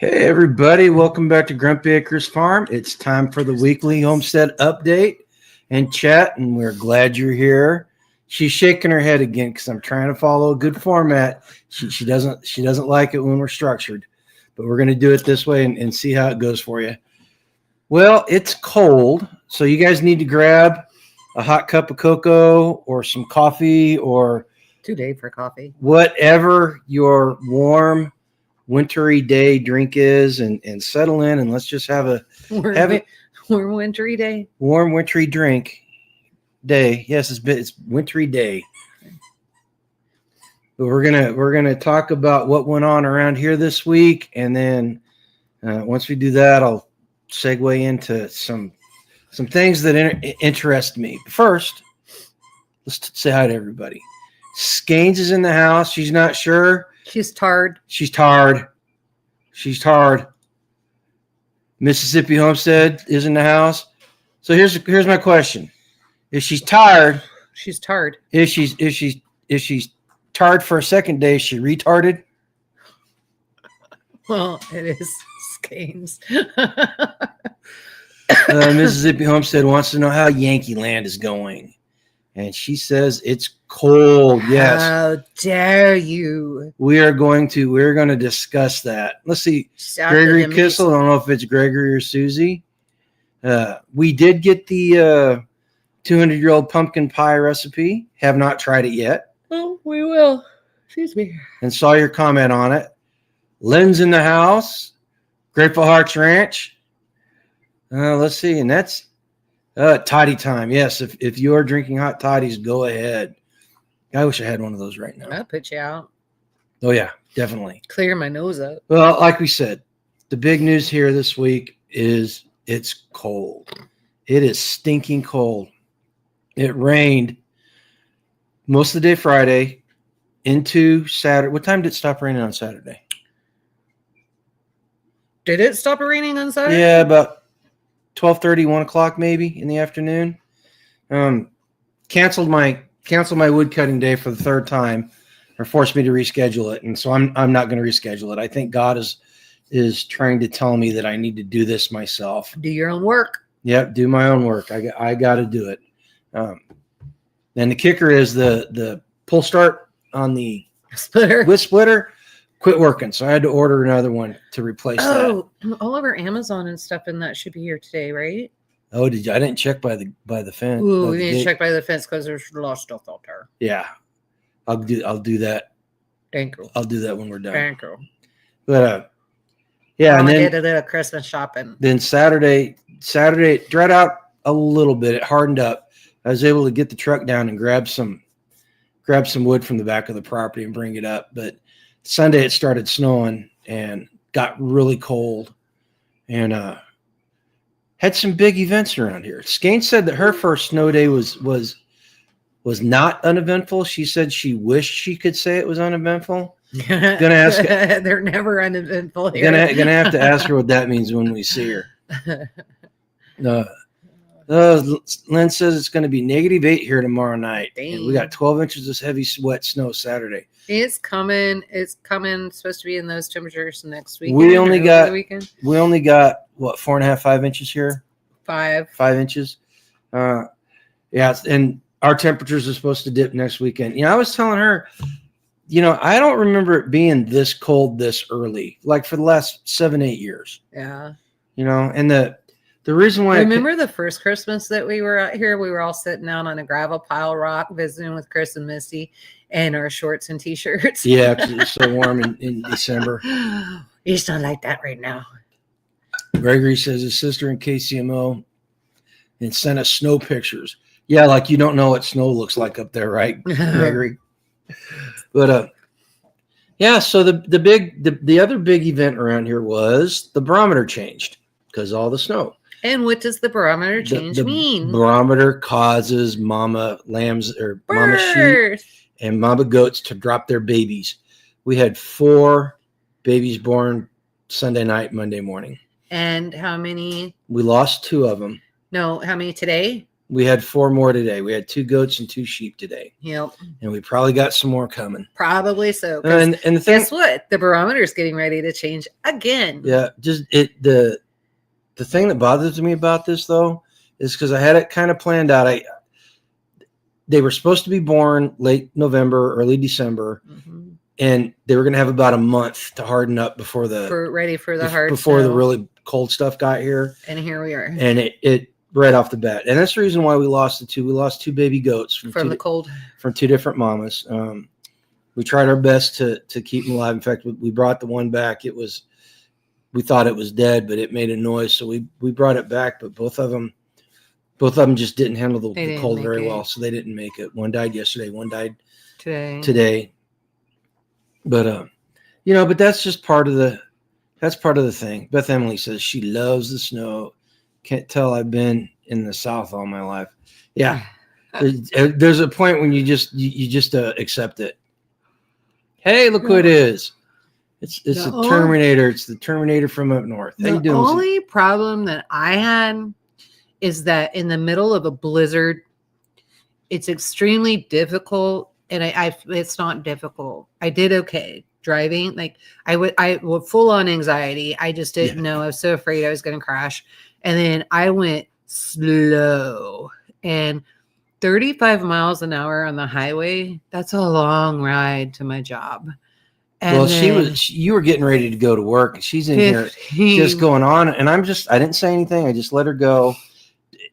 Hey everybody, welcome back to Grumpy Acres Farm. It's time for the weekly homestead update and chat, and we're glad you're here. She's shaking her head again because I'm trying to follow a good format. She doesn't like it when we're structured, but we're going to do it this way and see how it goes for you. Well, it's cold, so you guys need to grab a hot cup of cocoa or some coffee or today for coffee, whatever your warm wintry day drink is, and settle in, and let's just have a warm wintry day. Warm wintry drink day. Yes, it's wintry day. But we're gonna talk about what went on around here this week, and then once we do that, I'll segue into some things that interest me. First, let's say hi to everybody. Scanes is in the house. She's not sure. She's tired. She's tired. Mississippi Homestead is in the house. So here's my question: if she's tired, she's tired. If she's tired for a second day, is she retarded? Well, it is Scanes. Mississippi Homestead wants to know how Yankee Land is going, and she says it's cold. Yes. How dare you? We're going to discuss that. Let's see. Gregory Kissel. I don't know if it's Gregory or Susie. We did get the 200-year-old pumpkin pie recipe. Have not tried it yet. Oh, we will. Excuse me. And saw your comment on it. Lynn's in the house. Grateful Hearts Ranch. Let's see. And that's toddy time. Yes. If you're drinking hot toddies, go ahead. I wish I had one of those right now. I'll put you out. Oh, yeah, definitely. Clear my nose up. Well, like we said, the big news here this week is it's cold. It is stinking cold. It rained most of the day Friday into Saturday. What time did it stop raining on Saturday? Did it stop raining on Saturday? Yeah, about 12:30, 1 o'clock maybe in the afternoon. Canceled my wood cutting day for the third time, or forced me to reschedule it, and so I'm not going to reschedule it. I think God is trying to tell me that I need to do this myself. Do your own work. Yep, do my own work. I got to do it. And the kicker is the pull start on the wood splitter quit working, so I had to order another one to replace that. Oh, all over Amazon and stuff, and that should be here today, right? Oh, did you? I didn't check by the fence. Ooh, we need to check by the fence because there's a lot of stuff out there. Yeah, I'll do that. Thank you. I'll do that when we're done. Thank you. But yeah, and then did a little Christmas shopping. Then Saturday it dried out a little bit. It hardened up. I was able to get the truck down and grab some wood from the back of the property and bring it up. But Sunday it started snowing and got really cold, and had some big events around here. Skane said that her first snow day was not uneventful. She said she wished she could say it was uneventful. Gonna ask. They're never uneventful here. Gonna have to ask her what that means when we see her. Lynn says it's going to be -8 here tomorrow night. And we got 12 inches of heavy wet snow Saturday. It's coming. It's supposed to be in those temperatures next week. We only got what, 4.5, 5 inches here. 5 inches. Yeah, and our temperatures are supposed to dip next weekend. I was telling her, I don't remember it being this cold this early, like for the last 7-8 years. Yeah. And the reason why remember the first Christmas that we were out here, we were all sitting out on a gravel pile rock visiting with Chris and Misty and our shorts and t-shirts. Yeah, because it's so warm in December. You just don't like that right now. Gregory says his sister in KCMO and sent us snow pictures. Yeah, like you don't know what snow looks like up there, right, Gregory? But yeah, so the other big event around here was the barometer changed because all the snow. And what does the barometer change mean? Barometer causes mama lambs or mama sheep and mama goats to drop their babies. We had 4 babies born Sunday night, Monday morning. And how many? We lost 2 of them. No, how many today? We had 4 more today. We had 2 goats and 2 sheep today. Yep. And we probably got some more coming. Probably so. And the thing, guess what? The barometer is getting ready to change again. Yeah, just the thing that bothers me about this though is because I had it kind of planned out. They were supposed to be born late November, early December, and they were going to have about a month to harden up before ready for the hard before snow. the really cold stuff got here. And here we are. And it right off the bat, and that's the reason why we lost the 2. We lost 2 baby goats from the cold, from 2 different mamas. We tried our best to keep them alive. In fact, we brought the one back. We thought it was dead, but it made a noise, so we brought it back. But both of them just didn't handle the cold very well, so they didn't make it. One died yesterday, one died today. But but that's just part of the thing. Beth Emily says she loves the snow. Can't tell I've been in the South all my life. Yeah, there's a point when you just accept it. Hey, look who it is. It's the Terminator. It's the Terminator from up north. How you doing? The only problem that I had is that in the middle of a blizzard, it's extremely difficult. And it's not difficult. I did okay driving. Like I would full on anxiety. I just didn't know. I was so afraid I was going to crash. And then I went slow, and 35 miles an hour on the highway. That's a long ride to my job. And you were getting ready to go to work, and she's in here just going on. And I didn't say anything. I just let her go.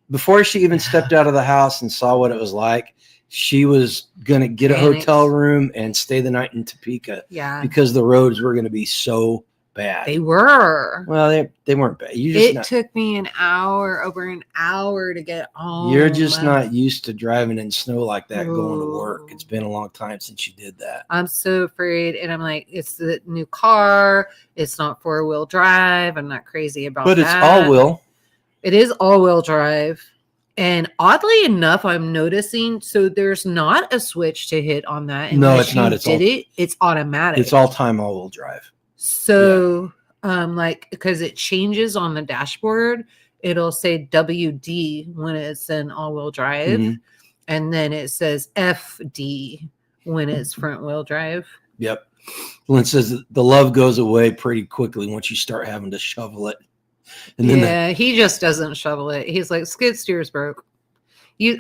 Before she even stepped out of the house and saw what it was like, she was going to get a hotel room and stay the night in Topeka. Yeah. Because the roads were going to be so bad. They were. Well, they weren't bad. It took me over an hour to get home. You're just not used to driving in snow like that going to work. It's been a long time since you did that. I'm so afraid. And I'm like, it's the new car. It's not 4-wheel drive. I'm not crazy about that. But it's all-wheel. It is all-wheel drive. And oddly enough, I'm noticing, so there's not a switch to hit on that. No, it's not. It's automatic. It's all-time all-wheel drive. So, because it changes on the dashboard, it'll say WD when it's an all-wheel drive, and then it says FD when it's front-wheel drive. Yep. Well, it says the love goes away pretty quickly once you start having to shovel it. And then he just doesn't shovel it. He's like, skid steer's broke.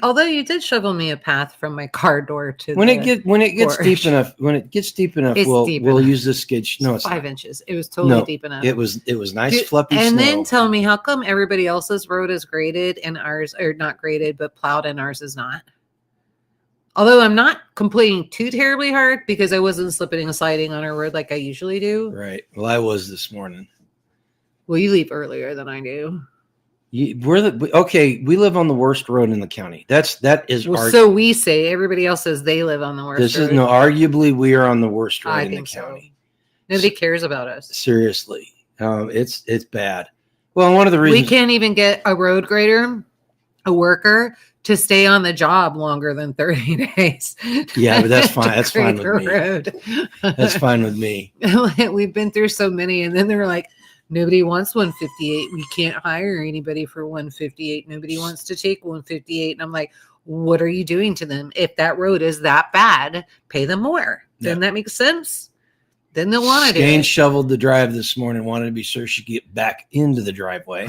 Although you did shovel me a path from my car door to when it gets deep enough, we'll use the skid. No, it's 5 inches. It was totally deep enough. It was nice fluffy snow. And then tell me, how come everybody else's road is graded and ours are not graded, but plowed and ours is not? Although I'm not complaining too terribly hard because I wasn't slipping and sliding on our road like I usually do. Right. Well, I was this morning. Well, you leave earlier than I do. We live on the worst road in the county. So we say. Everybody else says they live on the worst road. Arguably we are on the worst road in the county. Nobody cares about us. Seriously. It's bad. Well, one of the reasons we can't even get a road grader, a worker, to stay on the job longer than 30 days. Yeah, but that's fine. That's fine with me. That's fine with me. We've been through so many, and then they were like, nobody wants 158. We can't hire anybody for 158. Nobody wants to take 158. And I'm like, what are you doing to them? If that road is that bad, pay them more. Then that makes sense. Then they'll want to do it. Jane shoveled the drive this morning, wanted to be sure she could get back into the driveway.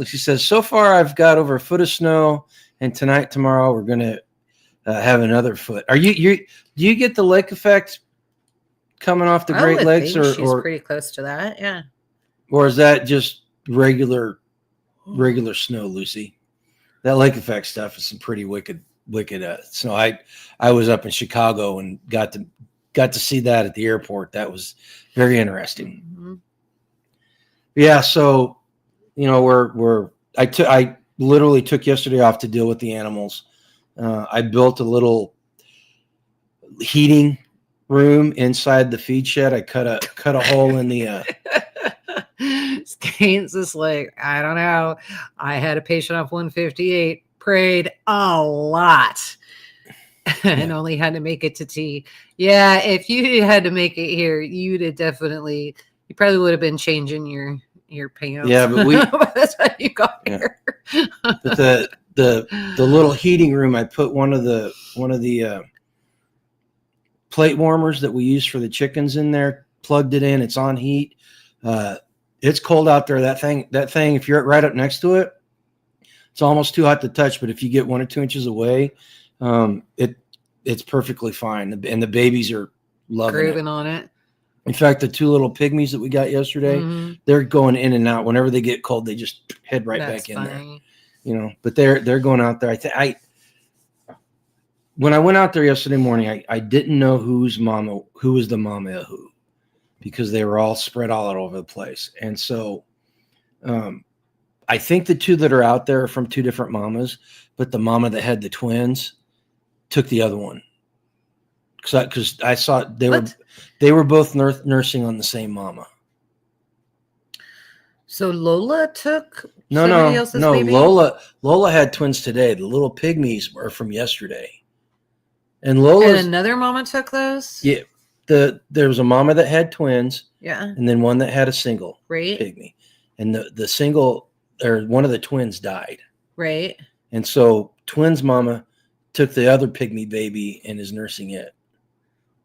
She says, so far I've got over a foot of snow, and tomorrow we're going to have another foot. Do you get the lake effect coming off the Great Lakes, or she's pretty close to that? Yeah. Or is that just regular snow, Lucy? That lake effect stuff is some pretty wicked snow. I was up in Chicago and got to see that at the airport. That was very interesting. Mm-hmm. Yeah. So, I literally took yesterday off to deal with the animals. I built a little heating room inside the feed shed. I cut a hole in the Skane's just like, I don't know. I had a patient off 158, prayed a lot and only had to make it to T. Yeah, if you had to make it here, you probably would have been changing your your pants. Yeah, but by the time you got here. But the little heating room, I put one of the plate warmers that we use for the chickens in there, plugged it in. It's on heat. It's cold out there. That thing, if you're right up next to it, it's almost too hot to touch. But if you get 1 or 2 inches away, it's perfectly fine. And the babies are loving Grooving it. on it. In fact, the 2 little pygmies that we got yesterday, they're going in and out. Whenever they get cold, they just head right back in there. But they're going out there. When I went out there yesterday morning, I didn't know who was the mama of who, because they were all spread all over the place. And so I think the 2 that are out there are from 2 different mamas, but the mama that had the twins took the other one. Because I saw they were both nursing on the same mama. So Lola took somebody else's baby? Lola had twins today. The little pygmies are from yesterday. And another mama took those? Yeah. There was a mama that had twins. Yeah. And then one that had a single right. pygmy. And the single, or one of the twins died. Right. And so twins mama took the other pygmy baby and is nursing it.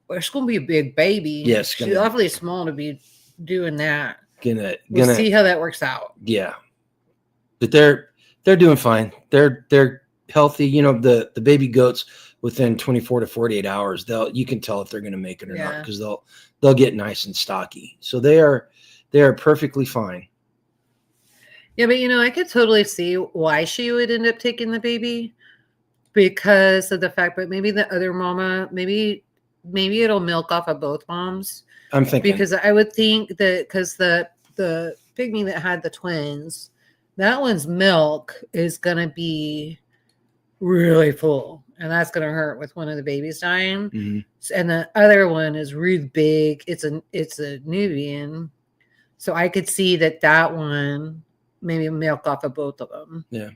Well, it's going to be a big baby. Yes. She's awfully small to be doing that. We'll see how that works out. Yeah. But they're doing fine. They're healthy. The baby goats, within 24 to 48 hours, you can tell if they're going to make it or not, because they'll get nice and stocky. So they are perfectly fine. Yeah, but I could totally see why she would end up taking the baby, because of the fact that maybe the other mama, maybe it'll milk off of both moms. I'm thinking, because I would think that because the pygmy that had the twins, that one's milk is gonna be really full, and that's gonna hurt with one of the babies dying. Mm-hmm. And the other one is really big. It's a Nubian, so I could see that one maybe milk off of both of them. Yeah.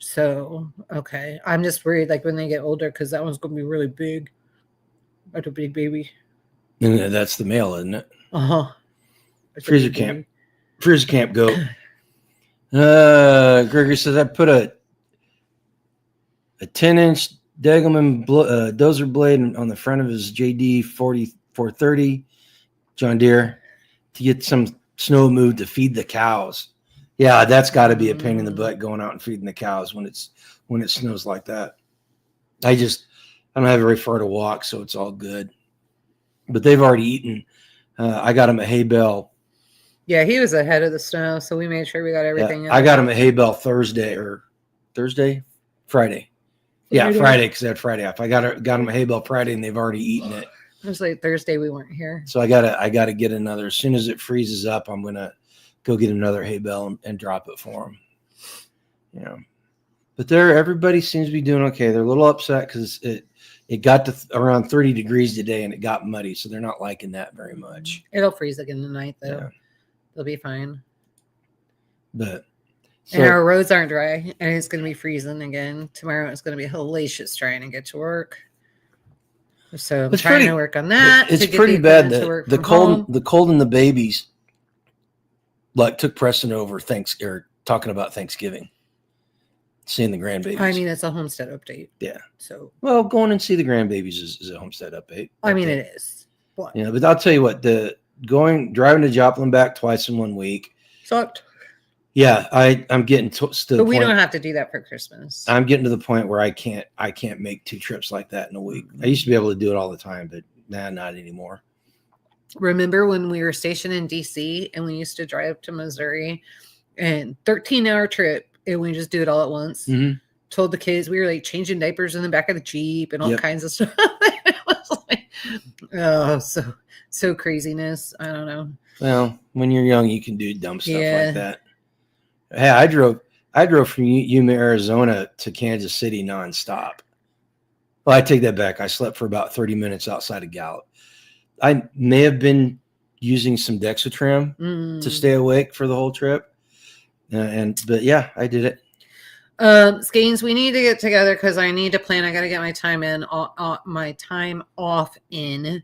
So okay, I'm just worried like when they get older, because that one's gonna be really big, like a big baby. And that's the male, isn't it? Freezer camp goat. Gregory says I put a 10-inch Degelman dozer blade on the front of his JD 4430 John Deere to get some snow moved to feed the cows. Yeah, that's got to be a pain in the butt, going out and feeding the cows when it snows like that. I don't have very far to walk, so it's all good. But they've already eaten. I got him a hay bale. Yeah, he was ahead of the snow, so we made sure we got everything. I got him a hay bale Friday. Yeah, Friday, because I had Friday off. I got him a hay bale Friday, and they've already eaten it. It was like Thursday we weren't here. So I gotta get another. As soon as it freezes up, I'm gonna go get another hay bale and drop it for them. But everybody seems to be doing okay. They're a little upset because it got to around 30 degrees today and it got muddy, so they're not liking that very much. It'll freeze again tonight, though. Yeah. They'll be fine. And our roads aren't dry, and it's going to be freezing again. Tomorrow it's going to be hellacious trying to get to work. So I'm trying to work on that. It's pretty bad. The cold and the babies took precedent over talking about Thanksgiving. Seeing the grandbabies. I mean, it's a homestead update. Yeah. So, going and see the grandbabies is a homestead update. I mean, it is. But I'll tell you what, driving to Joplin back twice in 1 week sucked. Yeah, I'm getting to the point. But we don't have to do that for Christmas. I'm getting to the point where I can't make 2 trips like that in a week. I used to be able to do it all the time, but not anymore. Remember when we were stationed in DC and we used to drive to Missouri, and 13-hour trip, and we just do it all at once. Mm-hmm. Told the kids we were changing diapers in the back of the Jeep and all kinds of stuff. It was so craziness. I don't know. Well, when you're young, you can do dumb stuff like that. Hey, I drove from Yuma, Arizona to Kansas City nonstop. Well, I take that back. I slept for about 30 minutes outside of Gallup. I may have been using some Dexatrim to stay awake for the whole trip. But yeah, I did it. Skeens, we need to get together because I need to plan. I got to get my time off in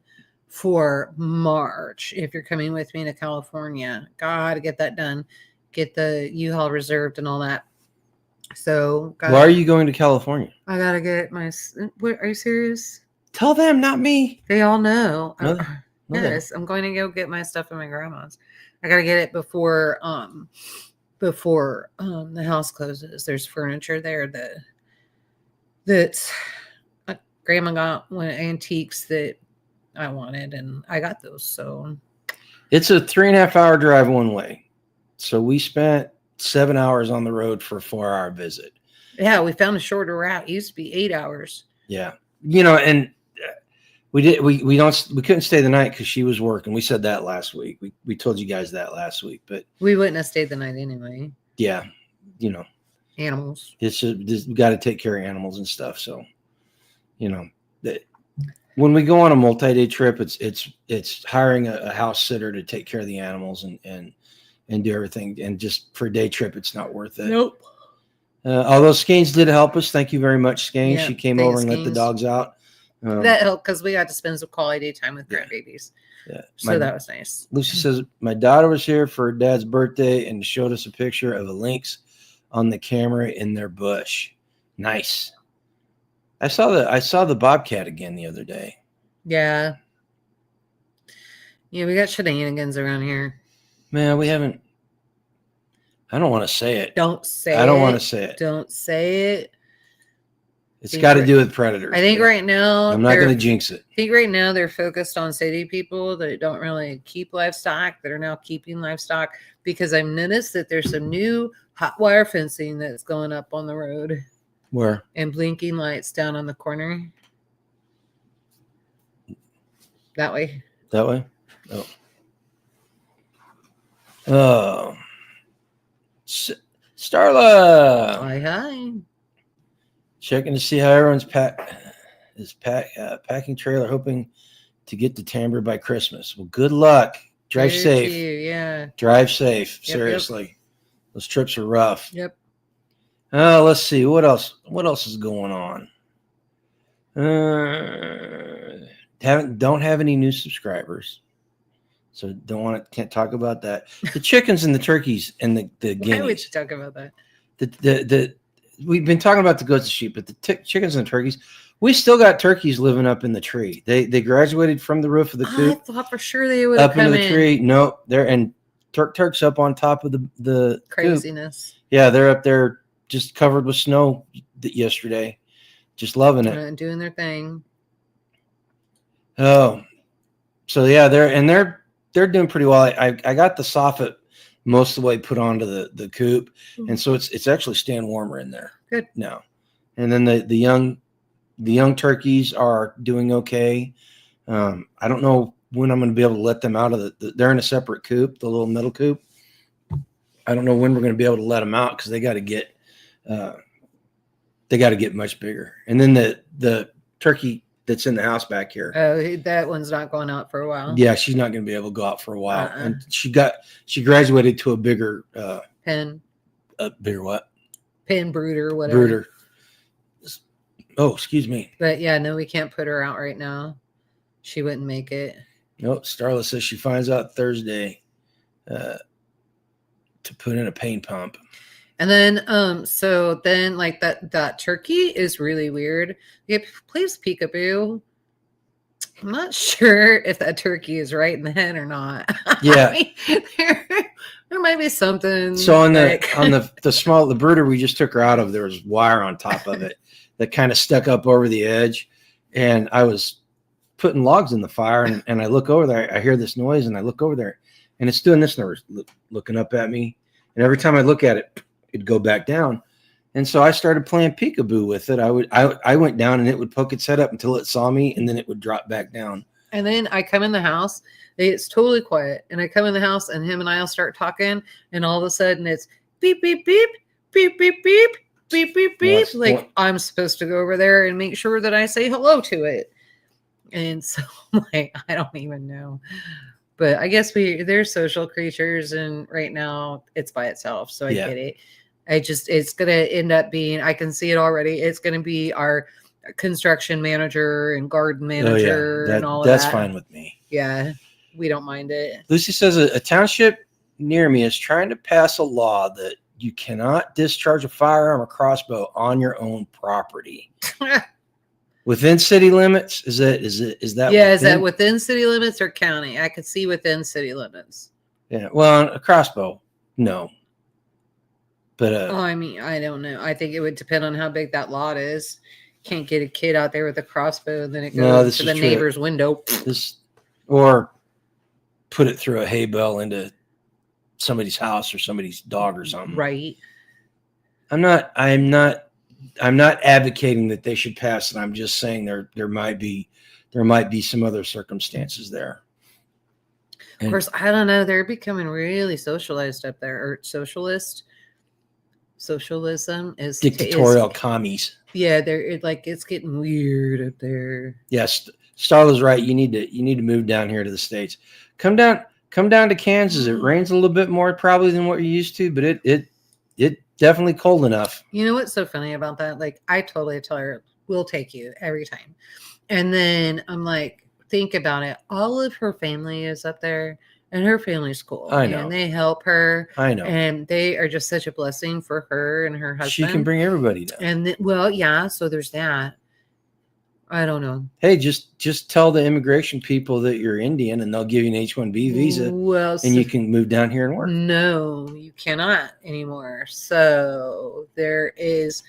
for March. If you're coming with me to California, gotta get that done. Get the U-Haul reserved and all that. So, Why are you going to California? I gotta get my. What, are you serious? Tell them, not me. They all know. No, Yes, I'm going to go get my stuff at my grandma's. I gotta get it before the house closes. There's furniture there that grandma got one antiques that I wanted, and I got those. So it's a 3.5 hour drive one way. So we spent 7 hours on the road for a 4-hour visit. Yeah, we found a shorter route. It used to be 8 hours. Yeah, and we couldn't stay the night because she was working. We said that last week. We told you guys that last week, but we wouldn't have stayed the night anyway. Yeah, animals. It's just we got to take care of animals and stuff. So, when we go on a multi-day trip, it's hiring a house sitter to take care of the animals and do everything. And just for a day trip, it's not worth it. Nope. Although Skeins did help us. Thank you very much, Skeins. Yeah, she came over and let the dogs out. That helped because we got to spend some quality time with grandbabies. Yeah. So that was nice. Lucy says, my daughter was here for her dad's birthday and showed us a picture of a lynx on the camera in their bush. Nice. I saw the bobcat again the other day. Yeah. Yeah, we got shenanigans around here. Man, we haven't. I don't want to say it. Don't say it. I don't want to say it. Don't say it. It's got to do with predators. I think right now I'm not going to jinx it. I think right now they're focused on city people that don't really keep livestock, that are now keeping livestock, because I've noticed that there's some new hot wire fencing that's going up on the road. Where? And blinking lights down on the corner. That way. That way? Oh. Oh. Starla. Hi. Checking to see how everyone's packing trailer, hoping to get to Tampa by Christmas. Well, good luck. Drive safe. Yeah. Drive safe. Yep, Seriously. Yep. Those trips are rough. Yep. Let's see. What else? What else is going on? Don't have any new subscribers. So can't talk about that. The chickens and the turkeys and the guineas. Why would you talk about that? We've been talking about the goats and sheep, but the chickens and the turkeys, we still got turkeys living up in the tree. They graduated from the roof of the coop. I thought for sure they would have up into the tree. No, they're and Turk's up on top of the craziness. Coop. Yeah, they're up there just covered with snow yesterday, just loving it, doing their thing. Oh, so yeah, they're doing pretty well. I got the soffit most of the way put onto the coop, and so it's actually staying warmer in there. Good. now. And then the young turkeys are doing okay. I don't know when I'm going to be able to let them out of they're in a separate coop, the little metal coop. I don't know when we're going to be able to let them out because they got to get much bigger. And then the turkey that's in the house back here. Oh, that one's not going out for a while. Yeah, she's not going to be able to go out for a while. And she graduated to a bigger pen. A bigger what? Pen brooder, whatever. Brooder. Oh, excuse me. But yeah, no, we can't put her out right now. She wouldn't make it. Nope. Starla says she finds out Thursday to put in a pain pump. And then, so then like that turkey is really weird. It plays peekaboo. I'm not sure if that turkey is right in the head or not. Yeah. I mean, there might be something. So on the brooder we just took her out of, there was wire on top of it that kind of stuck up over the edge. And I was putting logs in the fire and I look over there, I hear this noise and I look over there and it's doing this and looking up at me. And every time I look at it, it'd go back down. And so I started playing peekaboo with it. I went down and it would poke its head up until it saw me and then it would drop back down. And then I come in the house, it's totally quiet. And I come in the house and him and I'll start talking and all of a sudden it's beep, beep, beep, beep, beep, beep, beep, beep, beep. Like I'm supposed to go over there and make sure that I say hello to it. And so like, I don't even know. But I guess they're social creatures and right now it's by itself. So I get it. It's going to end up being, I can see it already. It's going to be our construction manager and garden Oh manager yeah, and all of that's that. fine with me. Yeah, we don't mind it. Lucy says a township near me is trying to pass a law that you cannot discharge a firearm or crossbow on your own property. Within city limits? Is that Yeah, is that within city limits or county? I could see within city limits. Yeah, well, a crossbow, no. But Oh, I mean, I don't know. I think it would depend on how big that lot is. Can't get a kid out there with a crossbow and then it goes to the neighbor's window. Or put it through a hay bale into somebody's house or somebody's dog or something. Right. I'm not advocating that they should pass it. I'm just saying there might be some other circumstances there. Of course, I don't know. They're becoming really socialized up there, or socialist. Socialism is dictatorial commies. Yeah, it's getting weird up there. Yes, Starla's right. You need to move down here to the States. Come down to Kansas. It rains a little bit more probably than what you're used to, but it definitely cold enough. You know what's so funny about that? Like, I totally tell her, we'll take you every time. And then I'm like, think about it. All of her family is up there and her family's cool. I know. And they help her. I know. And they are just such a blessing for her and her husband. She can bring everybody down. And well, yeah, so there's that. I don't know. Hey, just tell the immigration people that you're Indian and they'll give you an H-1B visa. Well, and you can move down here and work. No, you cannot anymore. So there is,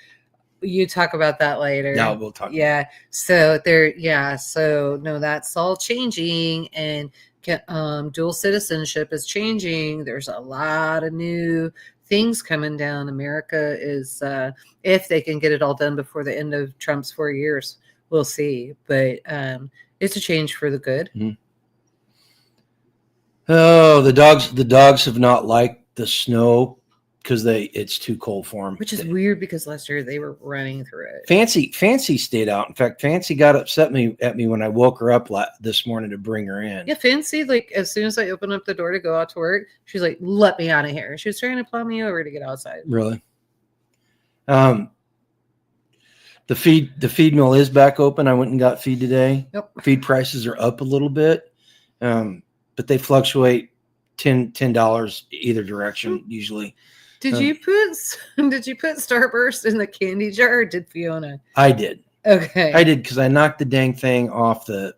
you talk about that later. Yeah, we'll talk. Yeah. So so no, that's all changing, and dual citizenship is changing. There's a lot of new things coming down. America is, if they can get it all done before the end of Trump's 4 years. We'll see, but it's a change for the good. Mm-hmm. Oh, the dogs have not liked the snow because it's too cold for them. Which is weird because last year they were running through it. Fancy stayed out. In fact, Fancy got upset at me when I woke her up this morning to bring her in. Yeah, Fancy, like, as soon as I opened up the door to go out to work, she's like, "Let me out of here." She was trying to plow me over to get outside. Really? The feed mill is back open. I went and got feed today. Yep. Feed prices are up a little bit, but they fluctuate $10 either direction usually. Did you put Starburst in the candy jar, or did Fiona? I did. Okay. I did because I knocked the dang thing off the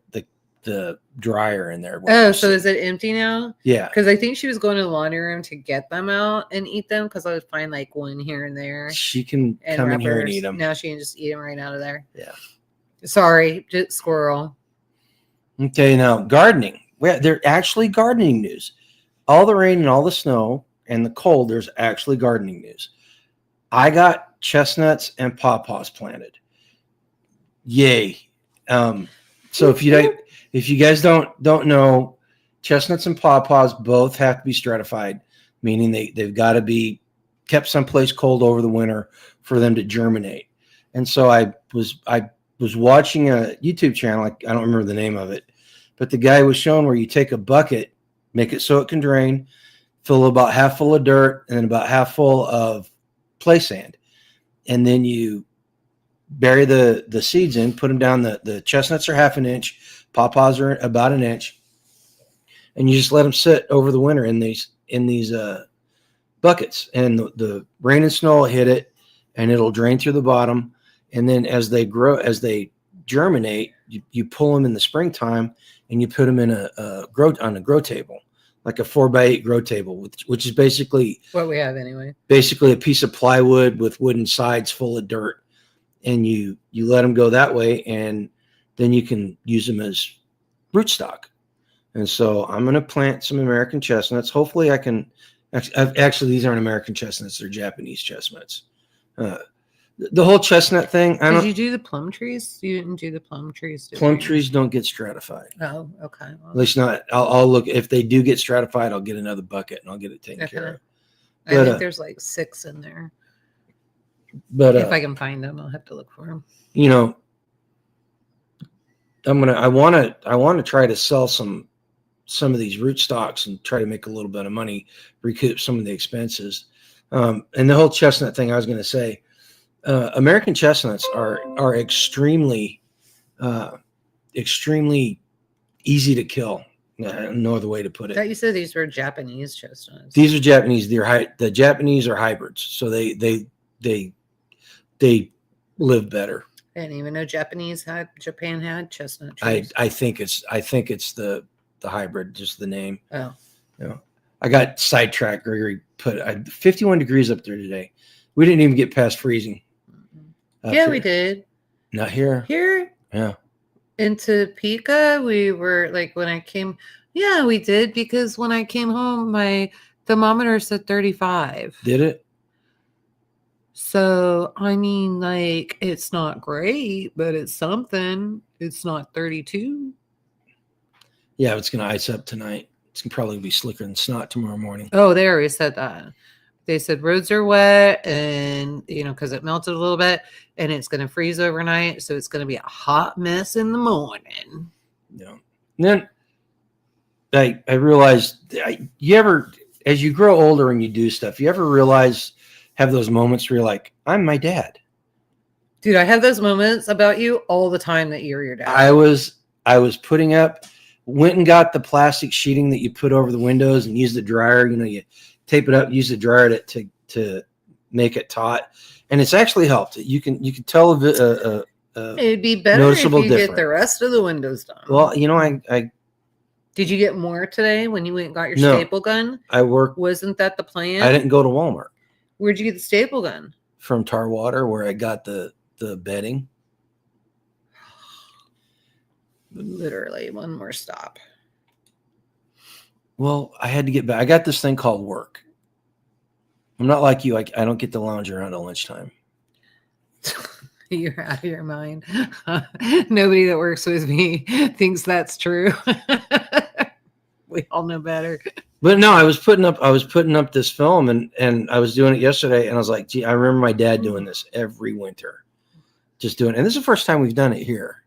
dryer in there. Oh, so is it empty now? Yeah. Because I think she was going to the laundry room to get them out and eat them, because I would find like one here and there. She can come in here and eat them. Now she can just eat them right out of there. Yeah. Sorry, just squirrel. Okay, now gardening. They're actually gardening news. All the rain and all the snow and the cold, there's actually gardening news. I got chestnuts and pawpaws planted. Yay. So if you guys don't know, chestnuts and pawpaws both have to be stratified, meaning they've got to be kept someplace cold over the winter for them to germinate. And so I was watching a YouTube channel, I don't remember the name of it, but the guy was showing where you take a bucket, make it so it can drain, fill it about half full of dirt and then about half full of play sand. And then you bury the seeds in, put them down. The chestnuts are half an inch, pawpaws are about an inch, and you just let them sit over the winter in these buckets. And the rain and snow will hit it, and it'll drain through the bottom. And then as they germinate, you pull them in the springtime, and you put them in a grow table, like a 4x8 grow table, which is basically what we have anyway. Basically a piece of plywood with wooden sides full of dirt. And you let them go that way, and then you can use them as rootstock. And so I'm going to plant some American chestnuts. Hopefully I can actually, these aren't American chestnuts. They're Japanese chestnuts. The whole chestnut thing. Did you do the plum trees? You didn't do the plum trees. Plum trees don't get stratified. Oh, okay. Well, at least not. I'll look. If they do get stratified, I'll get another bucket and I'll get it taken care of. I think there's like 6 in there. But if I can find them, I'll have to look for them. You know, I want to try to sell some of these root stocks and try to make a little bit of money, recoup some of the expenses. And the whole chestnut thing, I was going to say, American chestnuts are extremely easy to kill. No other way to put I thought it. you said these were Japanese chestnuts. These are Japanese. The Japanese are hybrids, so they live better. I didn't even know Japan had chestnut trees. I think it's the hybrid, just the name. Oh, I got sidetracked. Gregory put 51 degrees up there today. We didn't even get past freezing. yeah, we did. Not here. Here, Yeah. in Topeka, we were like when I came. Yeah, we did because when I came home, my thermometer said 35. Did it? So I mean, like it's not great, but it's something. It's not 32. Yeah, it's gonna ice up tonight. It's gonna probably be slicker than snot tomorrow morning. Oh, they already said that. They said roads are wet and, because it melted a little bit and it's going to freeze overnight. So it's going to be a hot mess in the morning. Yeah. And then I realized, as you grow older and you do stuff, you ever have those moments where you're like, I'm my dad. Dude, I have those moments about you all the time that you're your dad. I was went and got the plastic sheeting that you put over the windows and use the dryer. You tape it up, use the dryer to make it taut, and it's actually helped. You can tell it'd be better noticeable if you get the rest of the windows done. Well, I did you get more today when you went and got your No. staple gun? I worked. Wasn't that the plan? I didn't go to Walmart. Where'd you get the staple gun? From Tarwater, where I got the bedding. Literally one more stop. Well, I had to get back. I got this thing called work. I'm not like you. I don't get to lounge around at lunchtime. You're out of your mind. Nobody that works with me thinks that's true. We all know better. But no, I was putting up this film and I was doing it yesterday and I was like, gee, I remember my dad doing this every winter. Just doing it. And this is the first time we've done it here.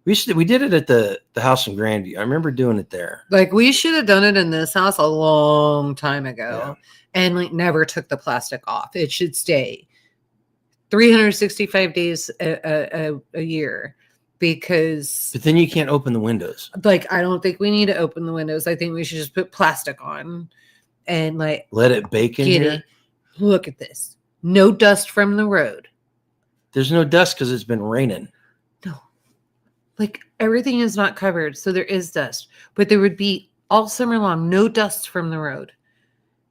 We did it at the house in Grandview. I remember doing it there. Like we should have done it in this house a long time ago and like never took the plastic off. It should stay 365 days a year because. But then you can't open the windows. Like, I don't think we need to open the windows. I think we should just put plastic on and like. Let it bake in here. Look at this. No dust from the road. There's no dust because it's been raining. Like everything is not covered. So there is dust, but there would be all summer long, no dust from the road.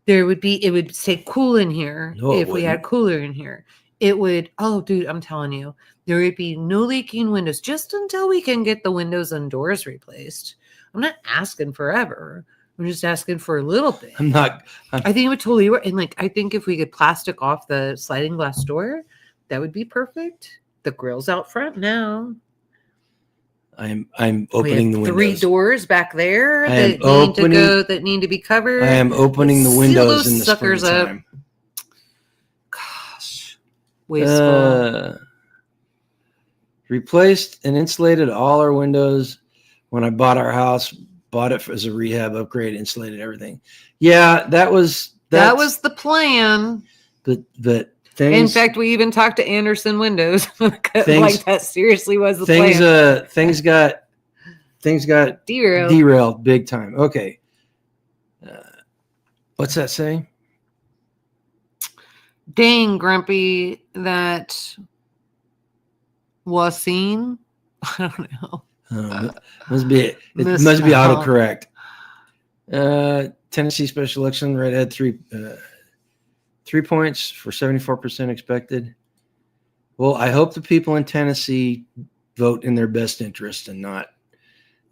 It would stay cool in here. If we had cooler in here, it would, oh dude, I'm telling you, there would be no leaking windows just until we can get the windows and doors replaced. I'm not asking forever. I'm just asking for a little bit. I think it would totally work. And like, I think if we could plastic off the sliding glass door, that would be perfect. The grill's out front now. I'm opening the windows. 3 doors back there that need to be covered. I am opening the windows in the springtime. Gosh, wasteful. Replaced and insulated all our windows when I bought our house. Bought it as a rehab upgrade, insulated everything. Yeah, that was the plan. But in fact, we even talked to Anderson Windows. Like that seriously was the plan. Things got derailed big time. Okay. What's that say? Dang, Grumpy, that was seen. I don't know. Must be autocorrect. Tennessee special election, redhead 3 points for 74% expected. Well, I hope the people in Tennessee vote in their best interest and not.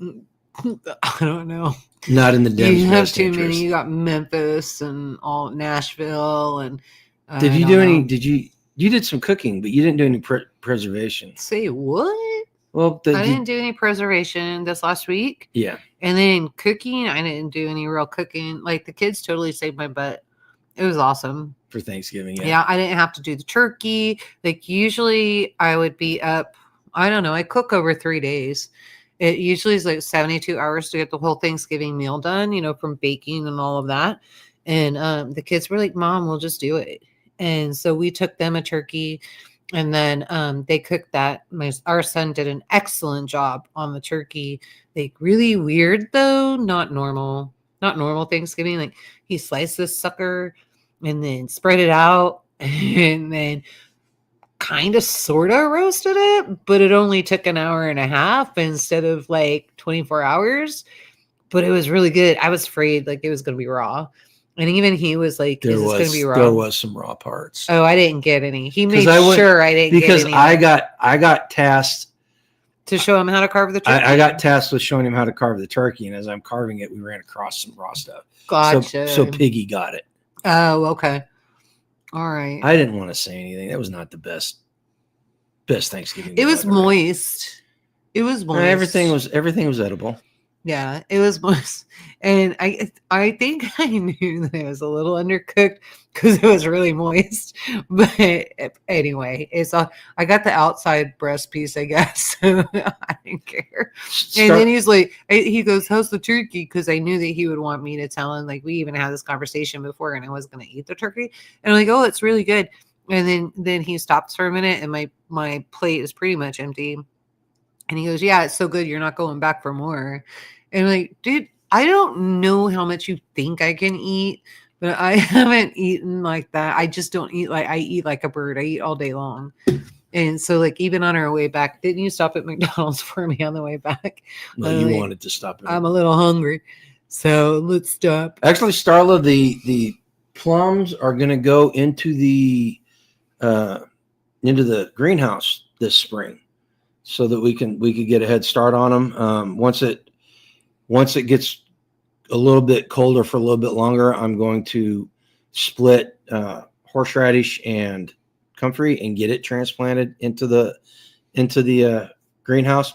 I don't know. Not in the Dems' You have best too interest. many. You got Memphis and all Nashville and. Did you do any? Did you did some cooking, but you didn't do any preservation? Say what? Well, I didn't do any preservation this last week. Yeah. And then cooking, I didn't do any real cooking. Like the kids totally saved my butt. It was awesome. For Thanksgiving, yeah. I didn't have to do the turkey. Like usually I would be up, I don't know, I cook over 3 days. It usually is like 72 hours to get the whole Thanksgiving meal done, from baking and all of that. And the kids were like, Mom, we'll just do it. And so we took them a turkey, and then they cooked that. Our son did an excellent job on the turkey. Like really weird though, not normal Thanksgiving. Like he sliced this sucker and then spread it out and then kind of sort of roasted it, but it only took an hour and a half instead of like 24 hours. But it was really good. I was afraid like it was going to be raw. And even he was like, is this going to be raw? There was some raw parts. Oh, I didn't get any. He made sure I didn't get any. Because I got tasked to show him how to carve the turkey. I got tasked with showing him how to carve the turkey. And as I'm carving it, we ran across some raw stuff. Gotcha. So Piggy got it. Oh, okay. All right. I didn't want to say anything. That was not the best Thanksgiving. It was moist. It was moist. Everything was edible. Yeah, it was moist. And I think I knew that it was a little undercooked because it was really moist. But anyway, I got the outside breast piece, I guess. So I didn't care. And then he's like, he goes, how's the turkey? Because I knew that he would want me to tell him. Like we even had this conversation before, and I was going to eat the turkey. And I'm like, oh, it's really good. And then he stops for a minute, and my plate is pretty much empty. And he goes, yeah, it's so good. You're not going back for more. And I'm like, dude, I don't know how much you think I can eat, but I haven't eaten like that. I just don't eat I eat like a bird. I eat all day long. And so like even on our way back, didn't you stop at McDonald's for me on the way back? No, you wanted to stop. I'm a little hungry. So let's stop. Actually, Starla, the plums are going to go into the greenhouse this spring, so that we could get a head start on them. Once it gets a little bit colder for a little bit longer, I'm going to split horseradish and comfrey and get it transplanted into the greenhouse.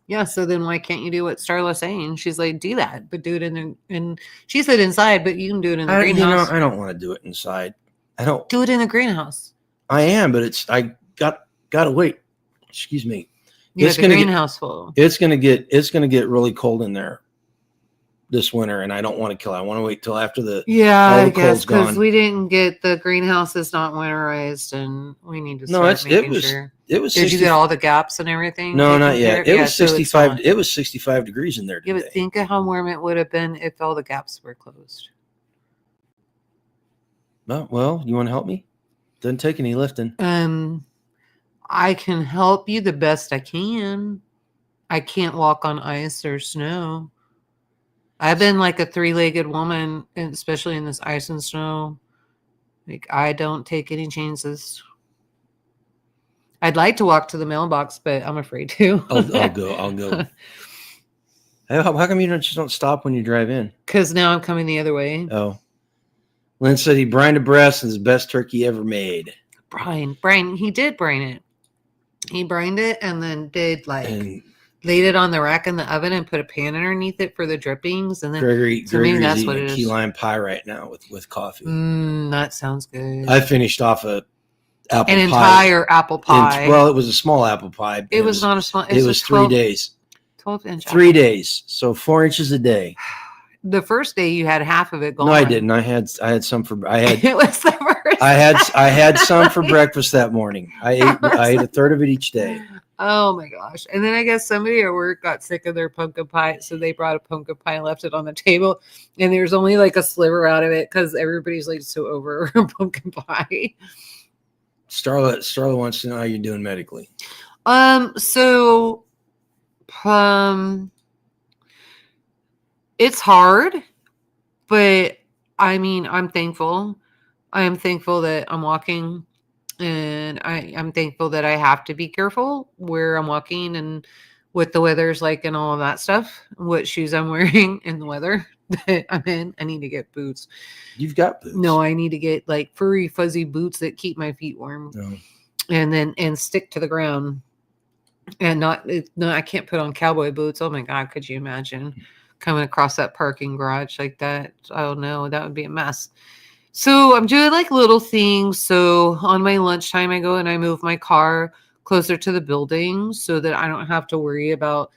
Yeah. So then why can't you do what Starla's saying? She's like, do that, but do it in she said inside, but you can do it in the greenhouse. I don't want to do it inside. I don't do it in the greenhouse. I am, but I gotta wait. Excuse me. It's the greenhouse full. It's gonna get really cold in there this winter, and I don't want to kill it. I want to wait till after I guess because we didn't get the greenhouse is not winterized, and we need to start making sure. It was. Did you get all the gaps and everything? No, not yet. It was 65. It was 65 degrees in there today. Yeah, but think of how warm it would have been if all the gaps were closed. Well, you want to help me? Doesn't take any lifting. I can help you the best I can. I can't walk on ice or snow. I've been like a three-legged woman, especially in this ice and snow. Like I don't take any chances. I'd like to walk to the mailbox, but I'm afraid to. I'll go. How come you just don't stop when you drive in? Because now I'm coming the other way. Oh. Lynn said he brined a breast and his best turkey ever made. Brine. He did brine it. He brined it and then laid it on the rack in the oven and put a pan underneath it for the drippings. And then Gregory's eating key lime pie right now with coffee. That sounds good. I finished off an entire apple pie. Well, it was a small apple pie. It was not a small. It was 3 days. 12-inch. 3 days, so 4 inches a day. The first day you had half of it gone. No, I didn't. I had some for. It was the first. I had some for breakfast that morning. I ate a third of it each day. Oh my gosh! And then I guess somebody at work got sick of their pumpkin pie, so they brought a pumpkin pie and left it on the table. And there's only like a sliver out of it because everybody's like so over pumpkin pie. Starla wants to know how you're doing medically. It's hard, but I mean, I'm thankful. I am thankful that I'm walking, and I'm thankful that I have to be careful where I'm walking and what the weather's like and all of that stuff, what shoes I'm wearing in the weather that I'm in. I need to get boots. You've got boots. No, I need to get like furry, fuzzy boots that keep my feet warm and stick to the ground and I can't put on cowboy boots. Oh my God. Could you imagine coming across that parking garage like that? Oh no, that would be a mess. So I'm doing like little things. So on my lunchtime, I go and I move my car closer to the building so that I don't have to worry about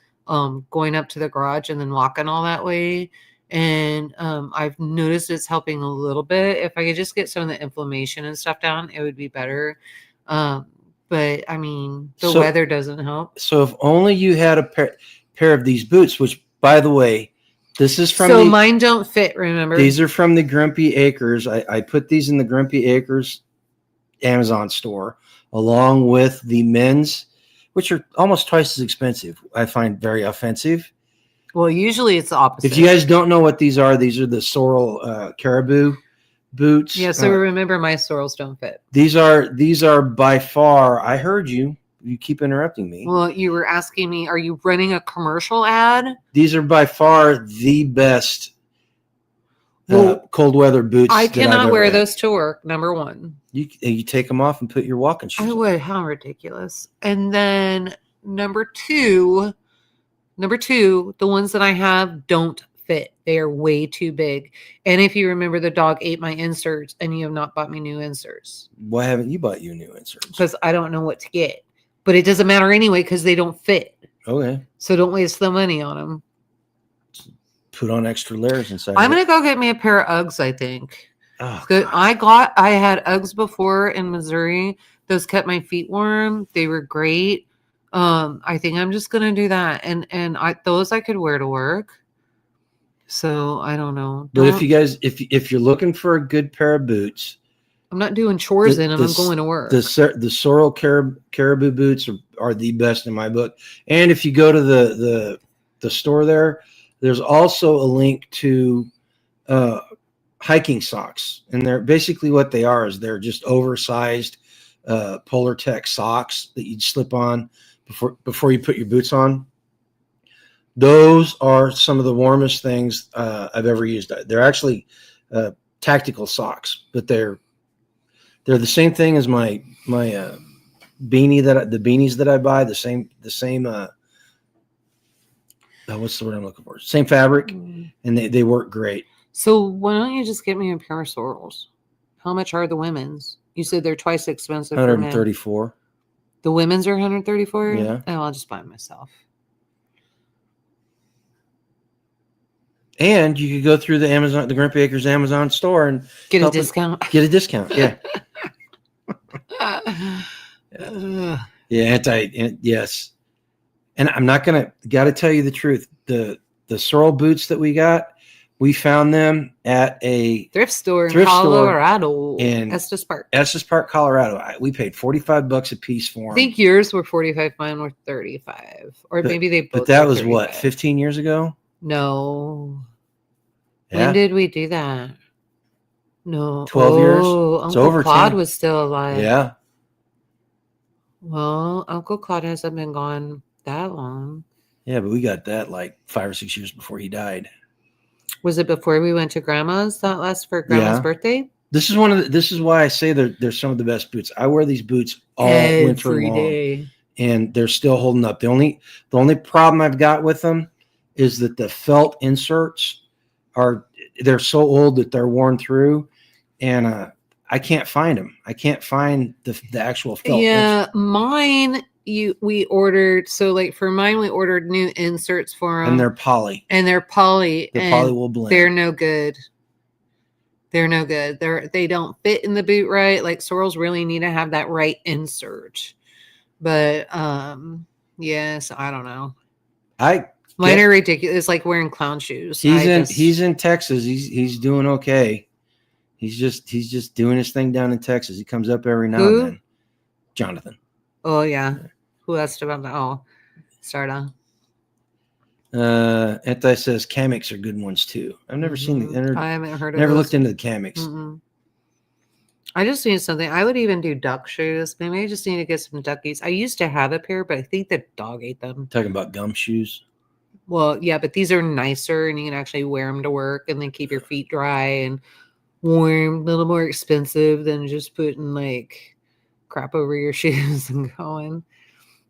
going up to the garage and then walking all that way. And I've noticed it's helping a little bit. If I could just get some of the inflammation and stuff down, it would be better. But I mean, the weather doesn't help. So if only you had a pair of these boots, which, by the way, this is from mine don't fit, remember? These are from the Grumpy Acres. I put these in the Grumpy Acres Amazon store along with the men's, which are almost twice as expensive. I find very offensive. Well, usually it's the opposite. If you guys don't know what these are the sorrel caribou boots. Yeah, so remember, my sorrels don't fit. These are by far, I heard you. You keep interrupting me. Well, you were asking me, are you running a commercial ad? These are by far the best cold weather boots. I cannot wear those to work, number one. You take them off and put your walking shoes on. I would. How ridiculous. And then number two, the ones that I have don't fit. They are way too big. And if you remember, the dog ate my inserts and you have not bought me new inserts. Why haven't you bought you new inserts? Because I don't know what to get. But it doesn't matter anyway because they don't fit. Okay. So don't waste the money on them. Put on extra layers inside. I'm going to go get me a pair of Uggs, I think. Oh, Good. I had Uggs before in Missouri. Those kept my feet warm. They were great. I think I'm just going to do that. And those I could wear to work. So I don't know. But if you guys, if you're looking for a good pair of boots, I'm not doing chores in them. I'm going to work. The sorrel caribou boots are the best in my book. And if you go to the store there's also a link to hiking socks. And they're basically what they are is they're just oversized Polar Tech socks that you'd slip on before you put your boots on. Those are some of the warmest things I've ever used. They're actually tactical socks, but they're the same thing as my beanie the beanies that I buy. The same. What's the word I'm looking for? Same fabric, and they work great. So why don't you just get me a pair of sorrels? How much are the women's? You said they're twice as expensive. 134. The women's are 134. Yeah. Oh, I'll just buy them myself. And you could go through the Grumpy Acres Amazon store and get a discount. Get a discount. Yeah. Yes. And I'm not got to tell you the truth. The sorrel boots that we got, we found them at a thrift store in Colorado. In Estes Park, Colorado. We paid $45 a piece for them. I think yours were 45, mine were 35. Or maybe they both. But that was 35. what, 15 years ago? No. Yeah. When did we do that? No. 12 years. Uncle over Claude 10. was still alive. Yeah. Well, Uncle Claude hasn't been gone that long. Yeah, but we got that like 5 or 6 years before he died. Was it before we went to Grandma's for Grandma's birthday? This is why I say they're some of the best boots. I wear these boots all winter long, and they're still holding up. The only problem I've got with them is that the felt inserts they're so old that they're worn through, and I can't find them. I can't find the actual felt. Yeah, mine. We ordered, so like for mine, we ordered new inserts for them, and they're poly. They're poly will blend. They're no good. They don't fit in the boot right. Like sorrels really need to have that right insert. But yes, I don't know. Mine are ridiculous. It's like wearing clown shoes. He's in Texas. He's doing okay. He's just doing his thing down in Texas. He comes up every now and then. Jonathan. Oh yeah. Who asked about that? Oh, Starda. Anti says Kamiks are good ones too. I've never seen the. I haven't heard of. Never looked into the Kamiks. Mm-mm. I just need something. I would even do duck shoes. Maybe I just need to get some duckies. I used to have a pair, but I think the dog ate them. Talking about gum shoes. Well, yeah, but these are nicer, and you can actually wear them to work, and then keep your feet dry and warm. A little more expensive than just putting like crap over your shoes and going.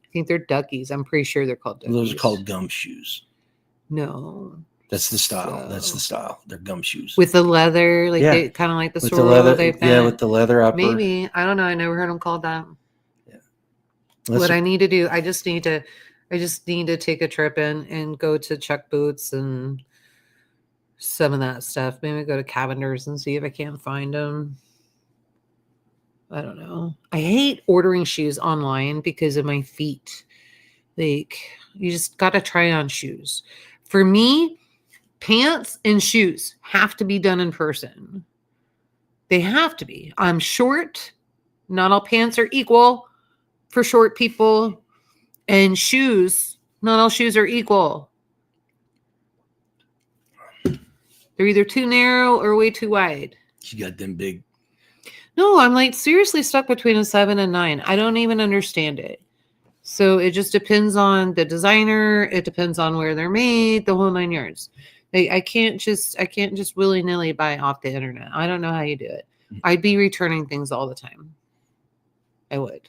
I think they're duckies. I'm pretty sure they're called duckies. Those are called gum shoes. No. That's the style. That's the style. They're gum shoes. With the leather, like they kind of like the sorrel. With the leather upper. Maybe. I don't know. I never heard them called that. Yeah. What I need to do, I just need to take a trip and go to Chuck Boots and some of that stuff. Maybe go to Cavender's and see if I can't find them. I don't know. I hate ordering shoes online because of my feet. Like, you just got to try on shoes. For me, pants and shoes have to be done in person. They have to be. I'm short. Not all pants are equal for short people. And shoes, not all shoes are equal. They're either too narrow or way too wide. You got them big. No, I'm like seriously stuck between a 7 and 9. I don't even understand it. So it just depends on the designer. It depends on where they're made, the whole 9 yards. I can't just willy-nilly buy off the internet. I don't know how you do it. I'd be returning things all the time. I would.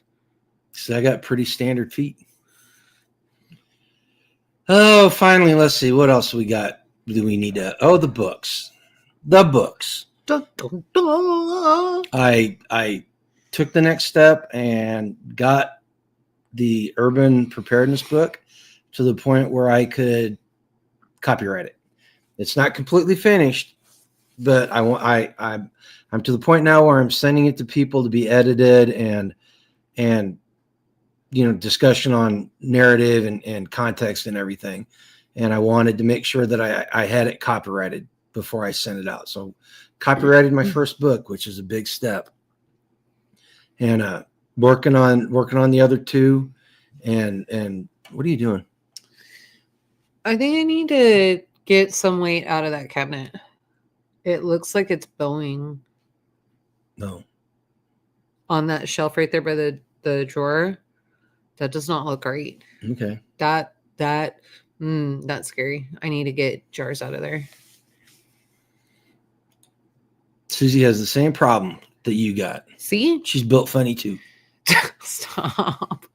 So I got pretty standard feet. Oh, finally, let's see. What else we got? Do we need to? Oh, the books. The books. Dun, dun, dun. I took the next step and got the urban preparedness book to the point where I could copyright it. It's not completely finished, but I'm to the point now where I'm sending it to people to be edited and discussion on narrative and context and everything. And I wanted to make sure that I had it copyrighted before I sent it out. So copyrighted my first book, which is a big step. And working on the other two. And what are you doing? I think I need to get some weight out of that cabinet. It looks like it's bowing. No. On that shelf right there by the drawer. That does not look great. Okay. That's scary. I need to get jars out of there. Susie has the same problem that you got. See? She's built funny too. Stop.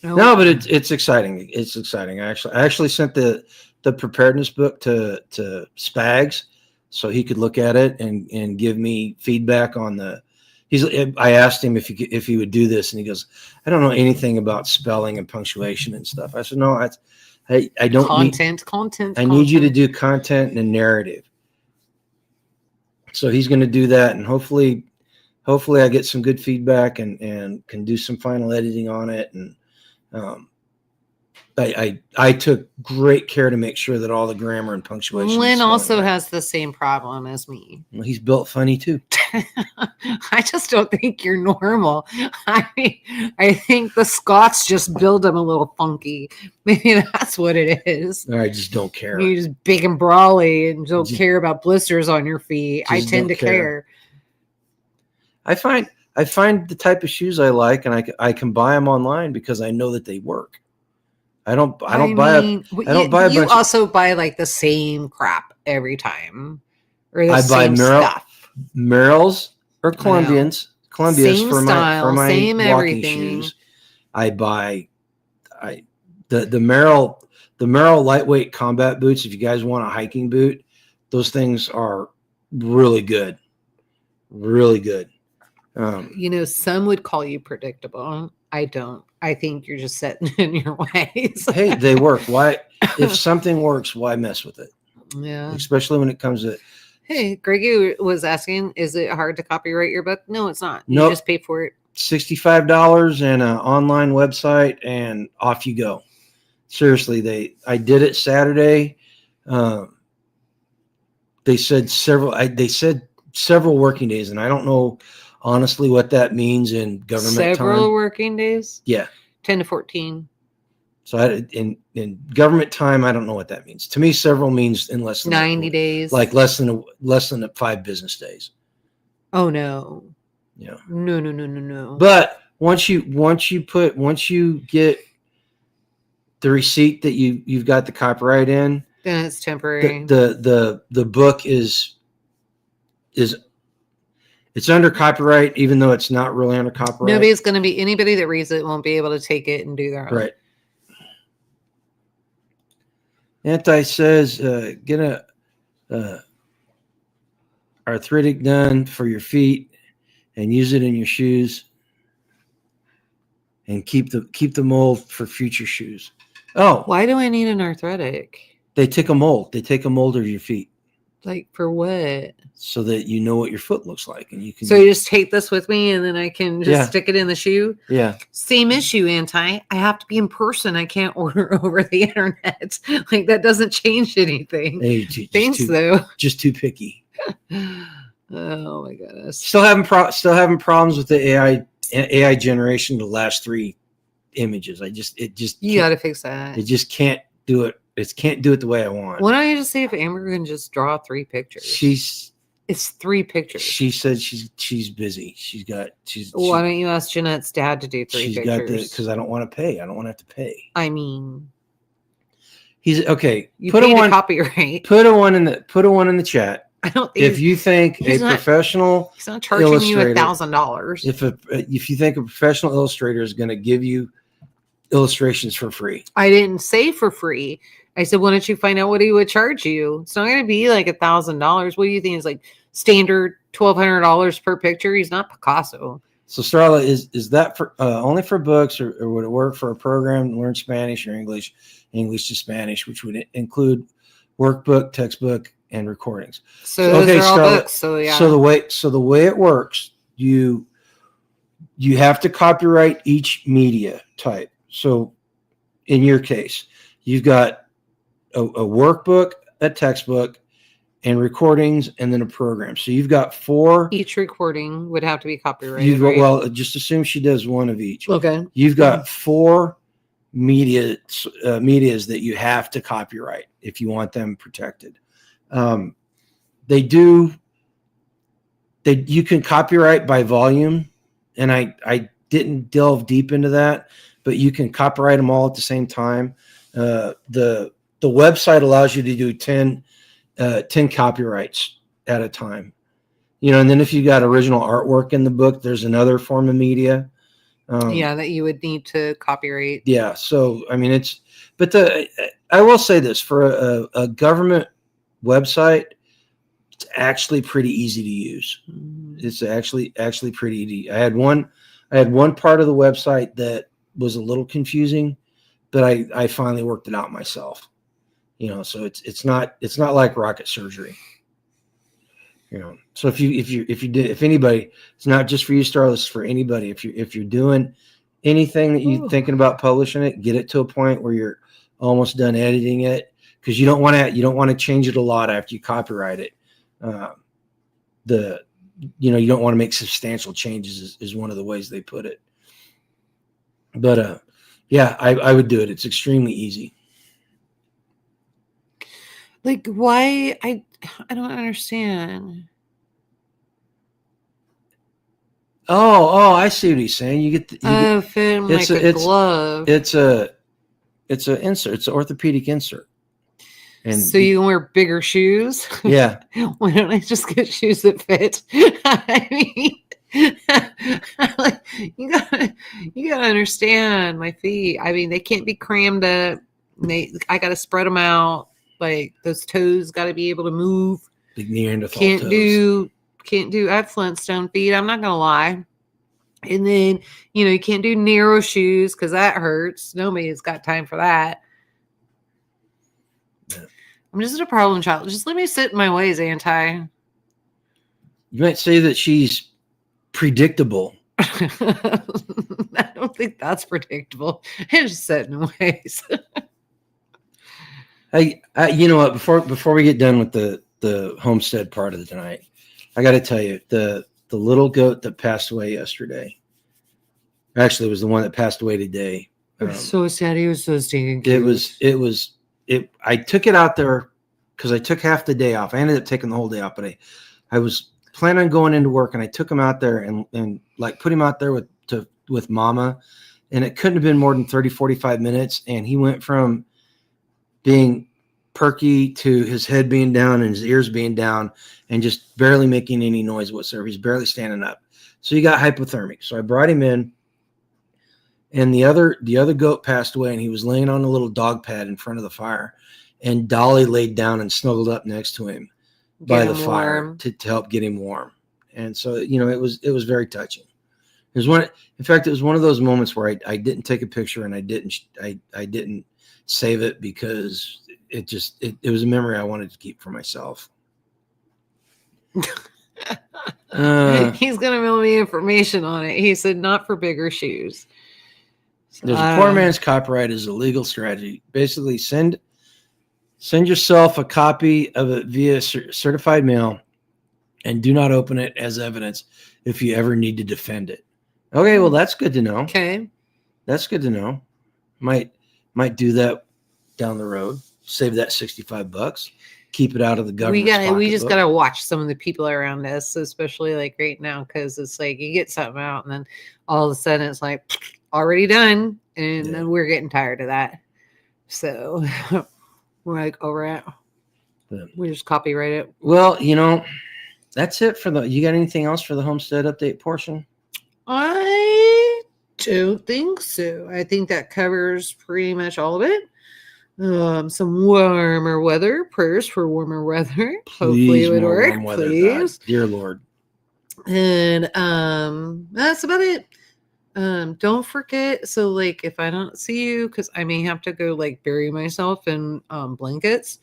No, but it's exciting. It's exciting. I actually sent the preparedness book to Spags so he could look at it and give me feedback on the. I asked him if he would do this, and he goes, "I don't know anything about spelling and punctuation and stuff." I said, "No, I don't content. I need you to do content and narrative." So he's going to do that, and hopefully I get some good feedback and can do some final editing on it. And I took great care to make sure that all the grammar and punctuation. Lynn also has the same problem as me. Well, he's built funny too. I just don't think you're normal. I think the Scots just build them a little funky. Maybe that's what it is. I just don't care. You're just big and brawly and don't care about blisters on your feet. I tend to care. I find the type of shoes I like, and I can buy them online because I know that they work. I don't buy a bunch. You also buy like the same crap every time, or the same stuff. Merrells or Columbians same for style, my same walking everything. shoes. I buy the Merrell lightweight combat boots. If you guys want a hiking boot, those things are really good. Really good. Some would call you predictable. I don't. I think you're just setting in your ways. Hey, they work. Why? If something works, why mess with it? Yeah. Especially when it comes to. Hey, Greggy was asking, is it hard to copyright your book? No, it's not. Nope. You just pay for it. $65 and an online website, and off you go. Seriously, I did it Saturday. They said several working days, and I don't know honestly what that means in government time. Several working days? Yeah. 10 to 14. So in government time, I don't know what that means. To me, several means in less than 90 days. Like less than 5 business days. Oh no. Yeah. No. But once you get the receipt that you've got the copyright in, then it's temporary. The book is it's under copyright, even though it's not really under copyright. Anybody that reads it won't be able to take it and do their own. Right. Anti says, get a arthritic done for your feet and use it in your shoes, and keep the mold for future shoes. Oh, why do I need an arthritic? They take a mold. They take a mold of your feet Like for what? so that you know what your foot looks like, and you can. So you just take this with me and then I can just Yeah. stick it in the shoe? Yeah. Same issue, I have to be in person. I can't order over the internet. Like that doesn't change anything. Hey, Thanks though. just too picky. Oh my goodness. Still having problems with the AI generation. The last 3 images. You got to fix that. It just can't do it. It can't do it the way I want. Why don't you just see if Amber can just draw 3 pictures? It's 3 pictures. She said she's busy. Why don't you ask Jeanette's dad to do 3 she's pictures? Because I don't want to pay. I don't want to have to pay. I mean, he's okay. You put a one copyright. Put a one in the chat. I don't think if you think professional, he's not charging you $1,000. If you think a professional illustrator is going to give you illustrations for free, I didn't say for free. I said, why don't you find out what he would charge you? It's not going to be like $1,000. What do you think is like standard $1,200 per picture? He's not Picasso. So Starla, is that for only for books, or would it work for a program to learn Spanish or English to Spanish, which would include workbook, textbook, and recordings? So those are all books. So yeah. So the way it works, you have to copyright each media type. So in your case, you've got a workbook, a textbook, and recordings, and then a program. So you've got 4. Each recording would have to be copyrighted. Right? Well, just assume she does 1 of each. Okay. You've got 4 medias that you have to copyright if you want them protected. You can copyright by volume, and I didn't delve deep into that, but you can copyright them all at the same time. The website allows you to do 10 copyrights at a time, and then if you got original artwork in the book, there's another form of media. That you would need to copyright. Yeah. So, I mean, I will say this, for a government website, it's actually pretty easy to use. It's actually pretty easy. I had one part of the website that was a little confusing, but I finally worked it out myself. So it's not like rocket surgery. So if anybody, it's not just for you, Starla, it's for anybody. If you're doing anything that you're thinking about publishing it, get it to a point where you're almost done editing it, because you don't want to change it a lot after you copyright it. You don't want to make substantial changes is one of the ways they put it. But yeah, I would do it. It's extremely easy. Like, why? I don't understand. Oh, I see what he's saying. You get fit him like a glove. It's an insert. It's an orthopedic insert. And so you can wear bigger shoes? Yeah. Why don't I just get shoes that fit? I mean, like, you gotta understand my feet. I mean, they can't be crammed up. I gotta spread them out. Like, those toes got to be able to move. Big Neanderthal toes. Can't do. I have Flintstone feet. I'm not gonna lie. And then you can't do narrow shoes because that hurts. Nobody's got time for that. Yeah. I'm just a problem child. Just let me sit in my ways, Anti. You might say that she's predictable. I don't think that's predictable. I just sit in my ways. You know what? Before we get done with the homestead part of the tonight, I got to tell you, the little goat that passed away yesterday. Actually, it was the one that passed away today. I'm so sad. He was so stinking cute. I took it out there because I took half the day off. I ended up taking the whole day off, but I was planning on going into work, and I took him out there and like put him out there with Mama, and it couldn't have been more than 30, 45 minutes, and he went from being perky to his head being down and his ears being down and just barely making any noise whatsoever. He's barely standing up. So he got hypothermic. So I brought him in, and the other goat passed away, and he was laying on a little dog pad in front of the fire, and Dolly laid down and snuggled up next to him by the fire to help get him warm. And so, it was very touching. It was one of those moments where I didn't take a picture, and I didn't save it because it was a memory I wanted to keep for myself. He's gonna mail me information on it. He said not for bigger shoes. So, there's a poor man's copyright is a legal strategy. Basically, send yourself a copy of it via certified mail, and do not open it as evidence if you ever need to defend it. Okay, well that's good to know. Okay, that's good to know. Might do that down the road. Save that $65. Keep it out of the government's we just gotta watch some of the people around us, especially like right now, because it's like you get something out and then all of a sudden it's like already done, and then we're getting tired of that. So we're like, all right, we just copyright it. Well, that's it for you got anything else for the homestead update portion? I don't think so. I think that covers pretty much all of it. Some warmer weather. Prayers for warmer weather. Hopefully it would work. Weather, please, God. Dear Lord. And that's about it. Don't forget. So, like, if I don't see you, because I may have to go like bury myself in blankets.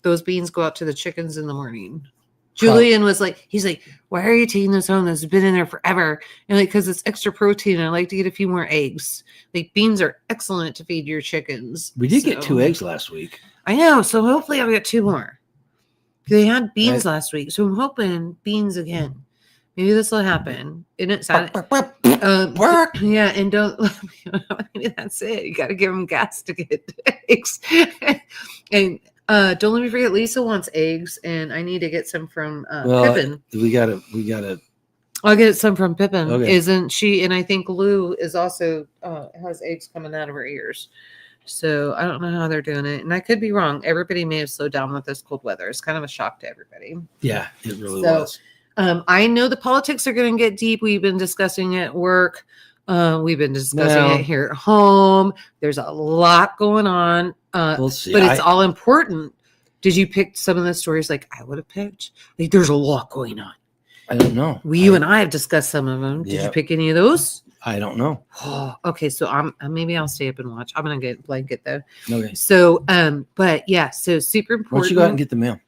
Those beans go out to the chickens in the morning. Julian was like, he's like, why are you taking this home? This has been in there forever. And like, because it's extra protein. And I like to get a few more eggs. Like, beans are excellent to feed your chickens. We did get 2 eggs last week. I know. So hopefully I'll get 2 more. They had beans last week. So I'm hoping beans again. Maybe this will happen. And it's yeah, and don't that's it. You got to give them gas to get eggs. And don't let me forget, Lisa wants eggs, and I need to get some from Pippin. We gotta. I'll get some from Pippin. Okay. Isn't she? And I think Lou is also has eggs coming out of her ears. So I don't know how they're doing it, and I could be wrong. Everybody may have slowed down with this cold weather. It's kind of a shock to everybody. Yeah, it really was. I know the politics are going to get deep. We've been discussing it at work. We've been discussing it here at home. There's a lot going on. We'll see. But it's all important. Did you pick some of the stories like I would have picked? Like, there's a lot going on. I don't know. You and I have discussed some of them. Did you pick any of those? I don't know. Oh, okay. So maybe I'll stay up and watch. I'm gonna get a blanket though. Okay. So but yeah, so super important. Why don't you go out and get the mail?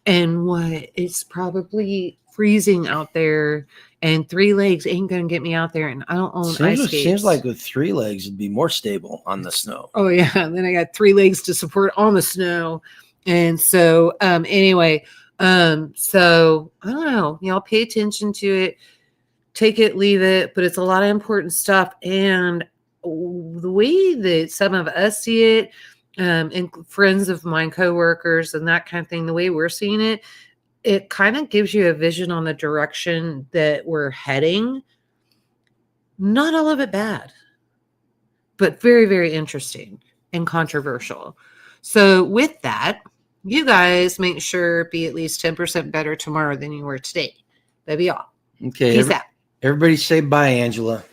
And what? It's probably freezing out there, and 3 legs ain't gonna get me out there, and I don't own ice skates. Seems like with 3 legs it'd be more stable on the snow. Oh yeah, and then I got 3 legs to support on the snow. And so anyway, so I don't know, y'all pay attention to it, take it, leave it, but it's a lot of important stuff. And the way that some of us see it, and friends of mine, coworkers and that kind of thing, the way we're seeing it, it kind of gives you a vision on the direction that we're heading. Not all of it bad, but very, very interesting and controversial. So with that, you guys make sure be at least 10% better tomorrow than you were today. That'd be all. Okay. Peace out. Everybody say bye, Angela.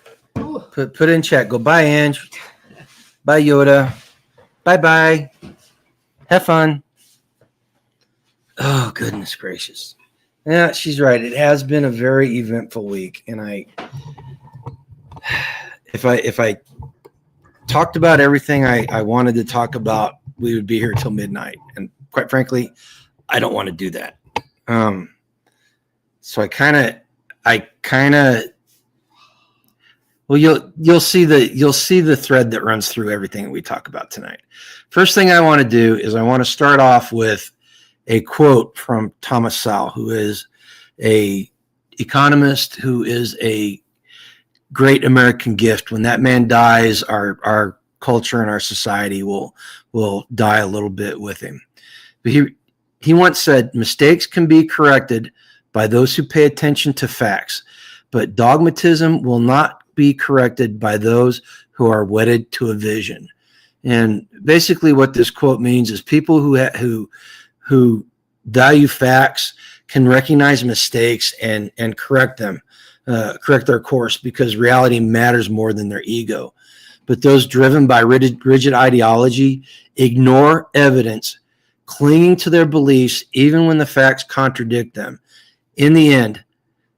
Put in chat. Go bye, Ange. Bye, Yoda. Bye-bye. Have fun. Oh, goodness gracious. Yeah, she's right. It has been a very eventful week. And if I talked about everything I wanted to talk about, we would be here till midnight. And quite frankly, I don't want to do that. So I kind of, well, you'll see the thread that runs through everything that we talk about tonight. First thing I want to do is I want to start off with a quote from Thomas Sowell, who is a economist, who is a great American gift. When that man dies, our culture and our society will die a little bit with him. But he once said, mistakes can be corrected by those who pay attention to facts, but dogmatism will not be corrected by those who are wedded to a vision. And basically what this quote means is people who value facts can recognize mistakes and correct them, correct their course, because reality matters more than their ego. But those driven by rigid ideology ignore evidence, clinging to their beliefs even when the facts contradict them. In the end,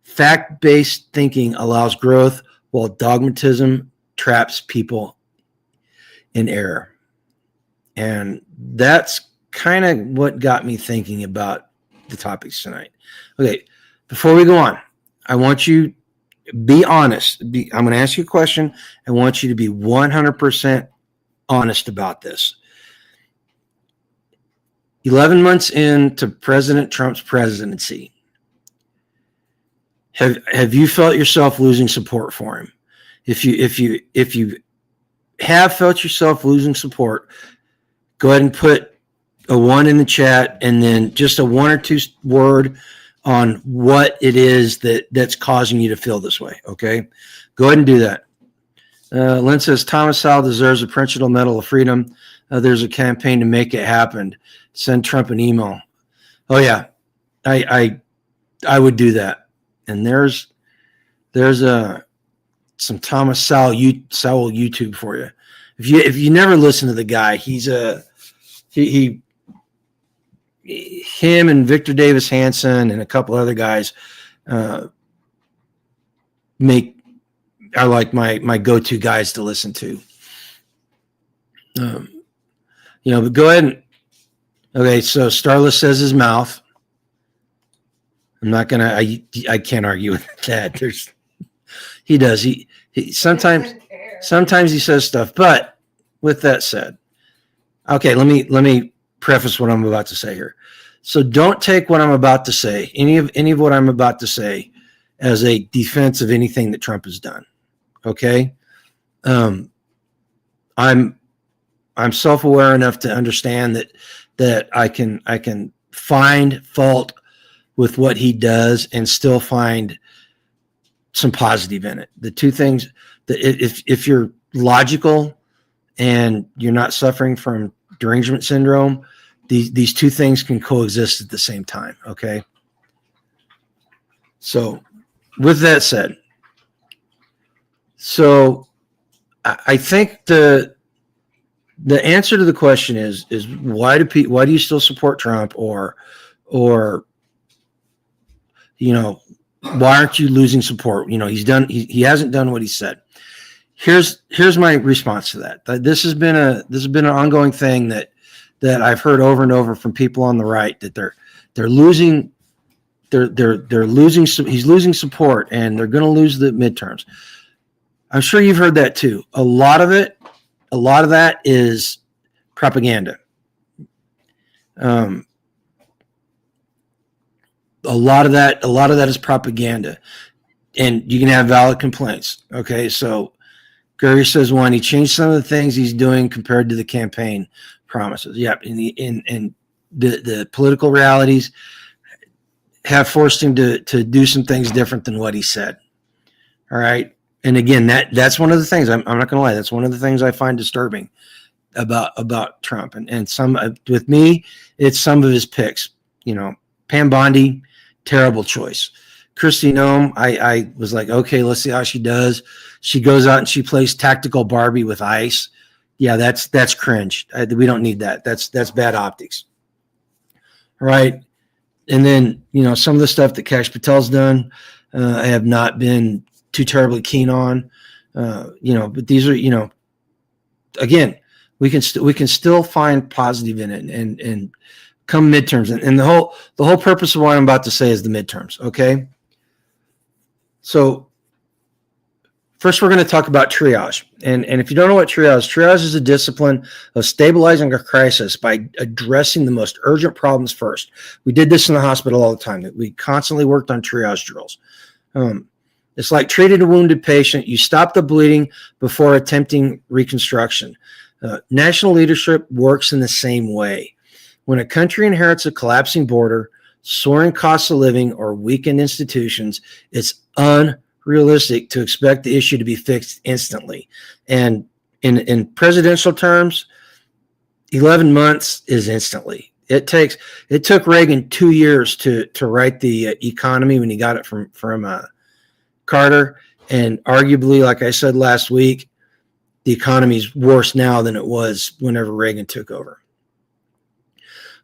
fact-based thinking allows growth, while dogmatism traps people in error. And that's kind of what got me thinking about the topics tonight. Okay, before we go on, I want you to be honest. I'm going to ask you a question. I want you to be 100% honest about this. 11 months into President Trump's presidency, have you felt yourself losing support for him? If you have felt yourself losing support, go ahead and put a 1 in the chat, and then just a 1 or 2 word on what it is that's causing you to feel this way. Okay, go ahead and do that. Lynn says Thomas Sowell deserves a Presidential Medal of Freedom. There's a campaign to make it happen. Send Trump an email. Oh yeah, I would do that. And there's some Thomas Sowell YouTube for you. If you never listen to the guy, him and Victor Davis Hanson and a couple other guys are like my go-to guys to listen to. But go ahead and okay. So Starless says his mouth. I'm not gonna. I can't argue with that. He does. He sometimes he says stuff. But with that said, okay. Let me preface what I'm about to say here. So don't take what I'm about to say, any of what I'm about to say, as a defense of anything that Trump has done. Okay. I'm self-aware enough to understand that I can find fault with what he does and still find some positive in it. The two things that if you're logical and you're not suffering from derangement syndrome, these two things can coexist at the same time. Okay. So with that said, so I think the answer to the question is why do you still support Trump, or why aren't you losing support? He hasn't done what he said. Here's my response to that. This has been an ongoing thing that I've heard over and over from people on the right, that they're losing he's losing support and they're going to lose the midterms. I'm sure you've heard that too. A lot of that is propaganda. A lot of that is propaganda, and you can have valid complaints. Okay, so Gary says, one, he changed some of the things he's doing compared to the campaign promises. Yep, and the political realities have forced him to do some things different than what he said. All right, and again, that's one of the things I'm not going to lie. That's one of the things I find disturbing about Trump, and some with me, it's some of his picks. Pam Bondi, terrible choice. Kristi Noem, I was like, okay, let's see how she does. She goes out and she plays tactical Barbie with ice. Yeah, that's cringe. We don't need that. That's bad optics. All right. And then, some of the stuff that Kash Patel's done, I have not been too terribly keen on. But these are, again, we can still find positive in it, and come midterms, and the whole purpose of what I'm about to say is the midterms. Okay. So first we're going to talk about triage. And if you don't know what triage is a discipline of stabilizing a crisis by addressing the most urgent problems first. We did this in the hospital all the time. We constantly worked on triage drills. It's like treating a wounded patient. You stop the bleeding before attempting reconstruction. National leadership works in the same way. When a country inherits a collapsing border, soaring costs of living, or weakened institutions, it's unrealistic to expect the issue to be fixed instantly. And in presidential terms, 11 months is instantly. It took Reagan 2 years to write the economy when he got it from Carter, and arguably, like I said last week, the economy is worse now than it was whenever Reagan took over.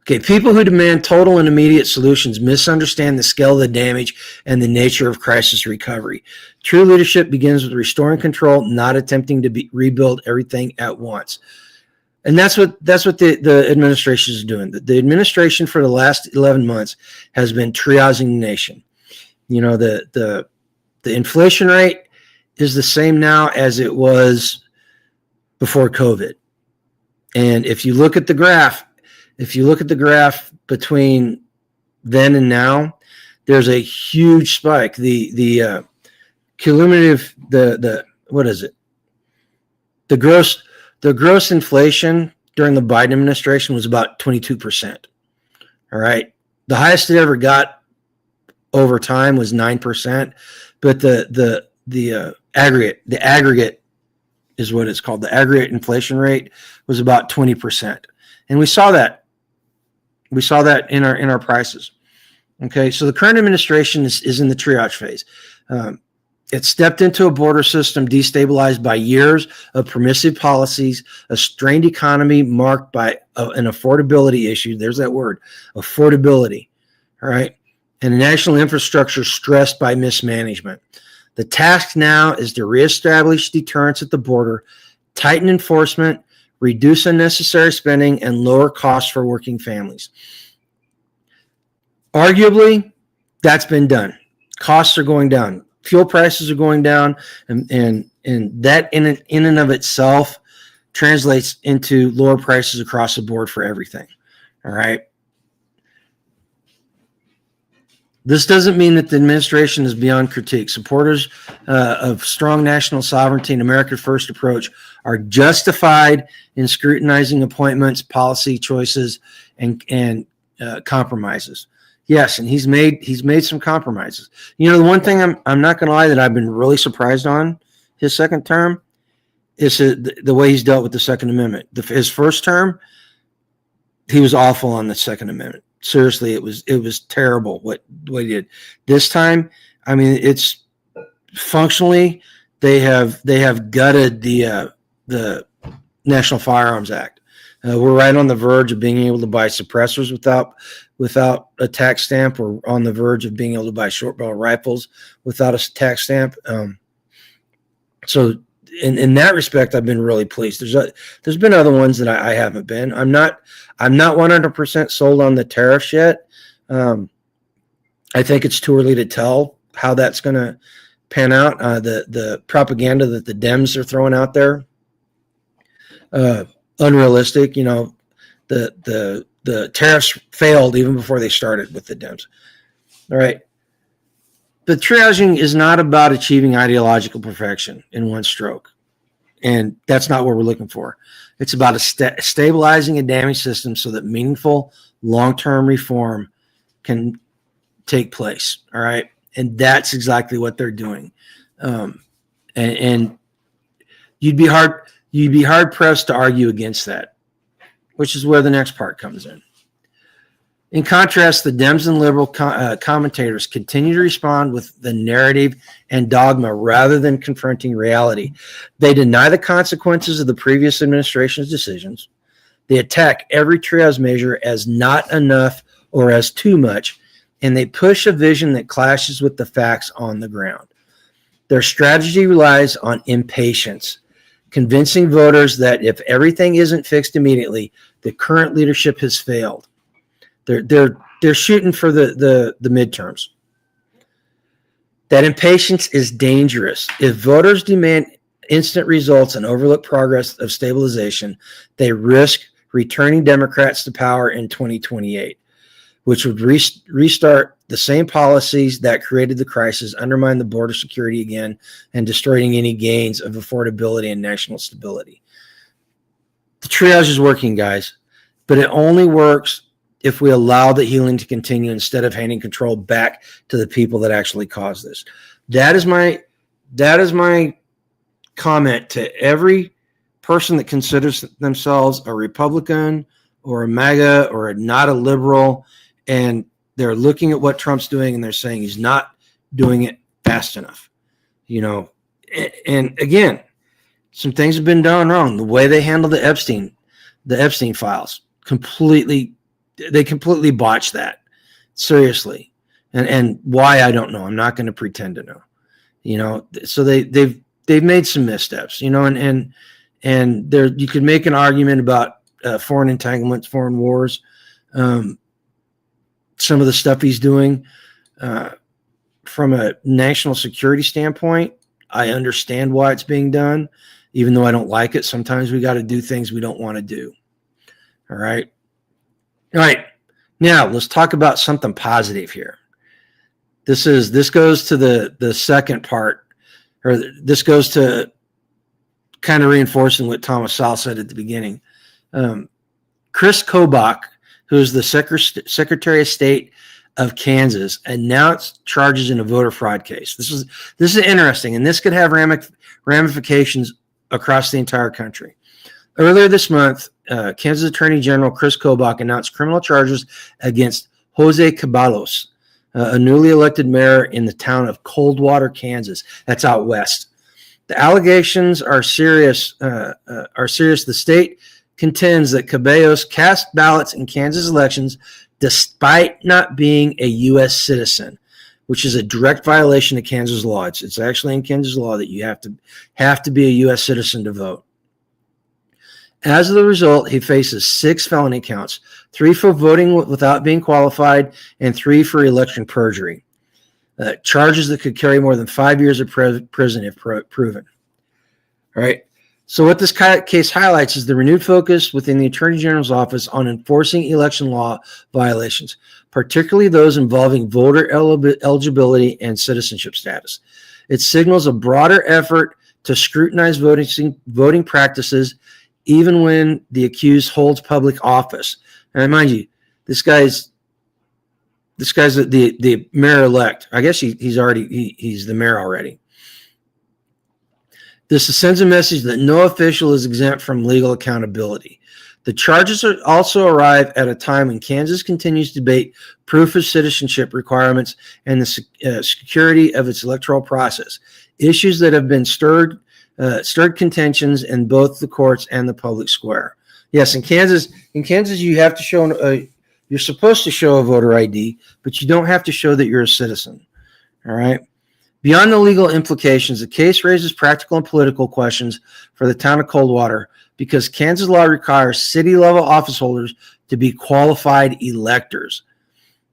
Okay, people who demand total and immediate solutions misunderstand the scale of the damage and the nature of crisis recovery. True leadership begins with restoring control, not attempting to rebuild everything at once. And that's what the administration is doing. The administration for the last 11 months has been triaging the nation. The inflation rate is the same now as it was before COVID. And if you look at the graph between then and now, there's a huge spike. The cumulative, what is it? The gross inflation during the Biden administration was about 22%. All right. The highest it ever got over time was 9%, but the aggregate is what it's called. The aggregate inflation rate was about 20%. And we saw that in our prices. Okay. So the current administration is in the triage phase. It stepped into a border system destabilized by years of permissive policies, a strained economy marked by an affordability issue. There's that word, affordability. All right. And a national infrastructure stressed by mismanagement. The task now is to reestablish deterrence at the border, tighten enforcement, reduce unnecessary spending, and lower costs for working families. Arguably, that's been done. Costs are going down. Fuel prices are going down, and that in and of itself translates into lower prices across the board for everything. All right. This doesn't mean that the administration is beyond critique. Supporters of strong national sovereignty and America First approach are justified in scrutinizing appointments, policy choices, and compromises. Yes, and he's made some compromises. The one thing I'm not going to lie that I've been really surprised on his second term is the way he's dealt with the Second Amendment. His first term, he was awful on the Second Amendment. Seriously, it was terrible what he did. This time, I mean, it's functionally they have gutted the National Firearms Act. We're right on the verge of being able to buy suppressors without a tax stamp. We're on the verge of being able to buy short barrel rifles without a tax stamp. So in that respect, I've been really pleased. There's been other ones that I haven't been. I'm not 100% sold on the tariffs yet. I think it's too early to tell how that's going to pan out. The propaganda that the Dems are throwing out there, unrealistic. The tariffs failed even before they started with the Dems. All right. But triaging is not about achieving ideological perfection in one stroke. And that's not what we're looking for. It's about stabilizing a damaged system so that meaningful long-term reform can take place. All right. And that's exactly what they're doing. And you'd be hard pressed to argue against that, which is where the next part comes in. In contrast, the Dems and liberal commentators continue to respond with the narrative and dogma rather than confronting reality. They deny the consequences of the previous administration's decisions. They attack every triage measure as not enough or as too much, and they push a vision that clashes with the facts on the ground. Their strategy relies on impatience, convincing voters that if everything isn't fixed immediately, the current leadership has failed. They're shooting for the midterms. That impatience is dangerous. If voters demand instant results and overlook progress of stabilization, they risk returning Democrats to power in 2028, which would restart the same policies that created the crisis, undermine the border security again, and destroying any gains of affordability and national stability. The triage is working, guys, but it only works if we allow the healing to continue instead of handing control back to the people that actually caused this. That is my comment to every person that considers themselves a Republican or a MAGA or not a liberal, and they're looking at what Trump's doing and they're saying he's not doing it fast enough. And again, some things have been done wrong. The way they handled the Epstein files, they completely botched that. Seriously. And why, I don't know. I'm not going to pretend to know. So they've made some missteps, and And there, you could make an argument about foreign entanglements, foreign wars, some of the stuff he's doing. From a national security standpoint, I understand why it's being done, even though I don't like it. Sometimes we got to do things we don't want to do. All right. All right. Now let's talk about something positive here. This goes to the second part, or this goes to kind of reinforcing what Thomas Sowell said at the beginning. Chris Kobach, who is the Secretary of State of Kansas, announced charges in a voter fraud case. This is interesting, and this could have ramifications across the entire country. Earlier this month, Kansas Attorney General Chris Kobach announced criminal charges against Jose Caballos, a newly elected mayor in the town of Coldwater, Kansas. That's out west. The allegations are serious. The state contends that Caballos cast ballots in Kansas elections despite not being a U.S. citizen, which is a direct violation of Kansas law. It's actually in Kansas law that you have to be a U.S. citizen to vote. As a result, he faces 6 felony counts, 3 for voting without being qualified, and 3 for election perjury. Charges that could carry more than 5 years of prison if proven. All right. So what this case highlights is the renewed focus within the Attorney General's office on enforcing election law violations, particularly those involving voter eligibility and citizenship status. It signals a broader effort to scrutinize voting practices, even when the accused holds public office. And mind you, this guy's the mayor-elect. I guess he's the mayor already. This sends a message that no official is exempt from legal accountability. The charges also arrive at a time when Kansas continues to debate proof of citizenship requirements and the security of its electoral process, issues that have been stirred contentions in both the courts and the public square. Yes, in Kansas, you have to show you're supposed to show a voter ID, but you don't have to show that you're a citizen. All right. Beyond the legal implications, the case raises practical and political questions for the town of Coldwater because Kansas law requires city-level office holders to be qualified electors.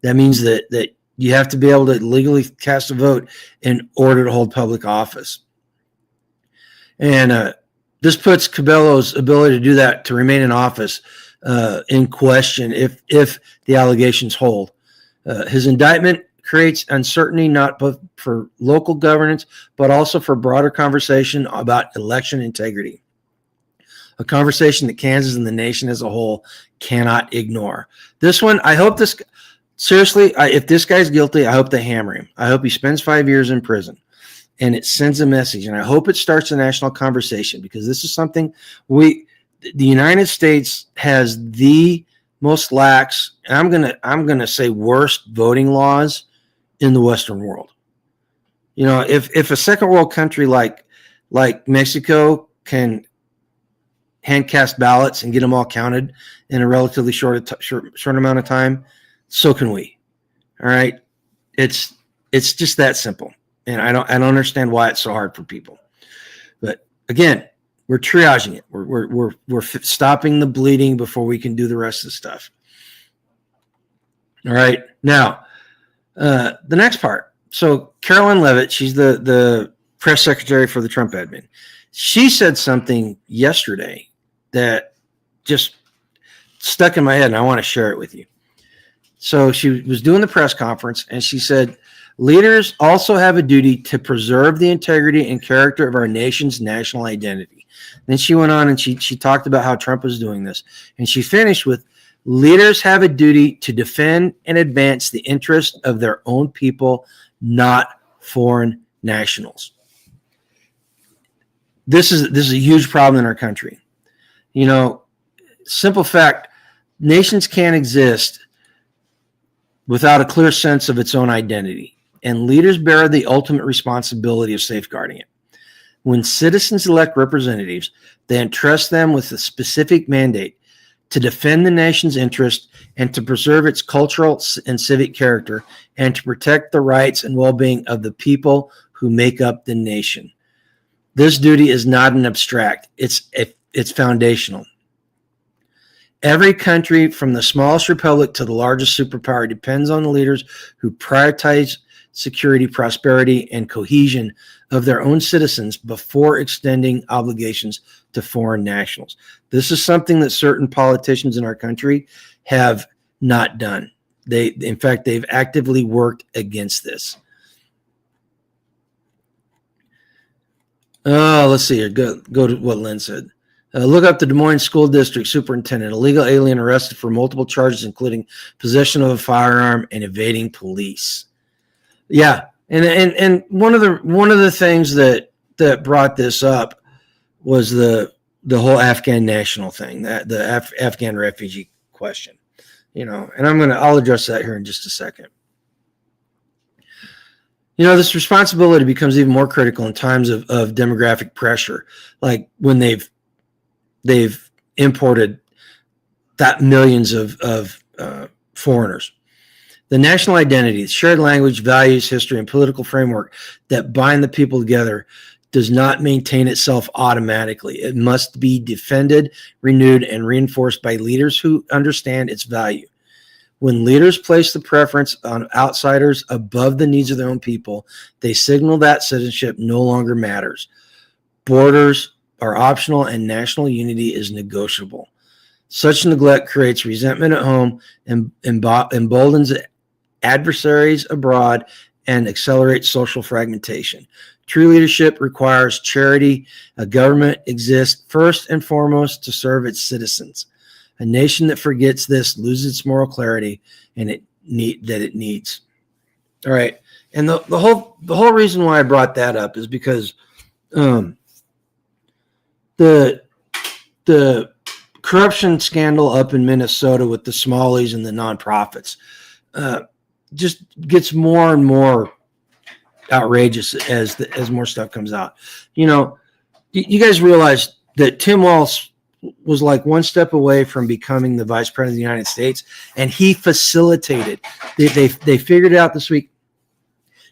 That means that you have to be able to legally cast a vote in order to hold public office. And this puts Cabello's ability to do that, to remain in office, in question if the allegations hold. His indictment creates uncertainty not both for local governance, but also for broader conversation about election integrity. A conversation that Kansas and the nation as a whole cannot ignore. This one, I hope this, seriously, if this guy's guilty, I hope they hammer him. I hope he spends 5 years in prison. And it sends a message. And I hope it starts a national conversation, because this is something the United States has the most lax, and I'm gonna say worst voting laws in the Western world. You know, if a second world country like Mexico can hand cast ballots and get them all counted in a relatively short amount of time, so can we. All right, it's just that simple, and I don't understand why it's so hard for people. But again, we're triaging it. We're stopping the bleeding before we can do the rest of the stuff. All right, now. The next part. So Caroline Leavitt, she's the press secretary for the Trump admin. She said something yesterday that just stuck in my head, and I want to share it with you. So she was doing the press conference, and she said, leaders also have a duty to preserve the integrity and character of our nation's national identity. Then she went on and she talked about how Trump was doing this. And she finished with, leaders have a duty to defend and advance the interests of their own people, not foreign nationals. This is a huge problem in our country. You know, simple fact, nations can't exist without a clear sense of its own identity, and leaders bear the ultimate responsibility of safeguarding it. When citizens elect representatives, they entrust them with a specific mandate to defend the nation's interest and to preserve its cultural and civic character, and to protect the rights and well-being of the people who make up the nation. This duty is not an abstract. It's it's foundational. Every country, from the smallest republic to the largest superpower, depends on the leaders who prioritize security, prosperity, and cohesion of their own citizens before extending obligations to foreign nationals. This is something that certain politicians in our country have not done. In fact, they've actively worked against this. Let's see here. Go to what Lynn said. Look up the Des Moines School District Superintendent, illegal alien arrested for multiple charges, including possession of a firearm and evading police. Yeah, and one of the things that brought this up was the whole Afghan national thing, that the Afghan refugee question, and I'll address that here in just a second. This responsibility becomes even more critical in times of demographic pressure, like when they've imported that millions of foreigners. The national identity, shared language, values, history, and political framework that bind the people together does not maintain itself automatically. It must be defended, renewed, and reinforced by leaders who understand its value. When leaders place the preference on outsiders above the needs of their own people, they signal that citizenship no longer matters. Borders are optional and national unity is negotiable. Such neglect creates resentment at home and emboldens adversaries abroad and accelerates social fragmentation. True leadership requires charity. A government exists first and foremost to serve its citizens. A nation that forgets this loses its moral clarity and it needs. All right, and the whole reason why I brought that up is because the corruption scandal up in Minnesota with the Smallies and the nonprofits just gets more and more outrageous as more stuff comes out. You guys realize that Tim Walz was like one step away from becoming the vice president of the United States, and he facilitated. They figured out this week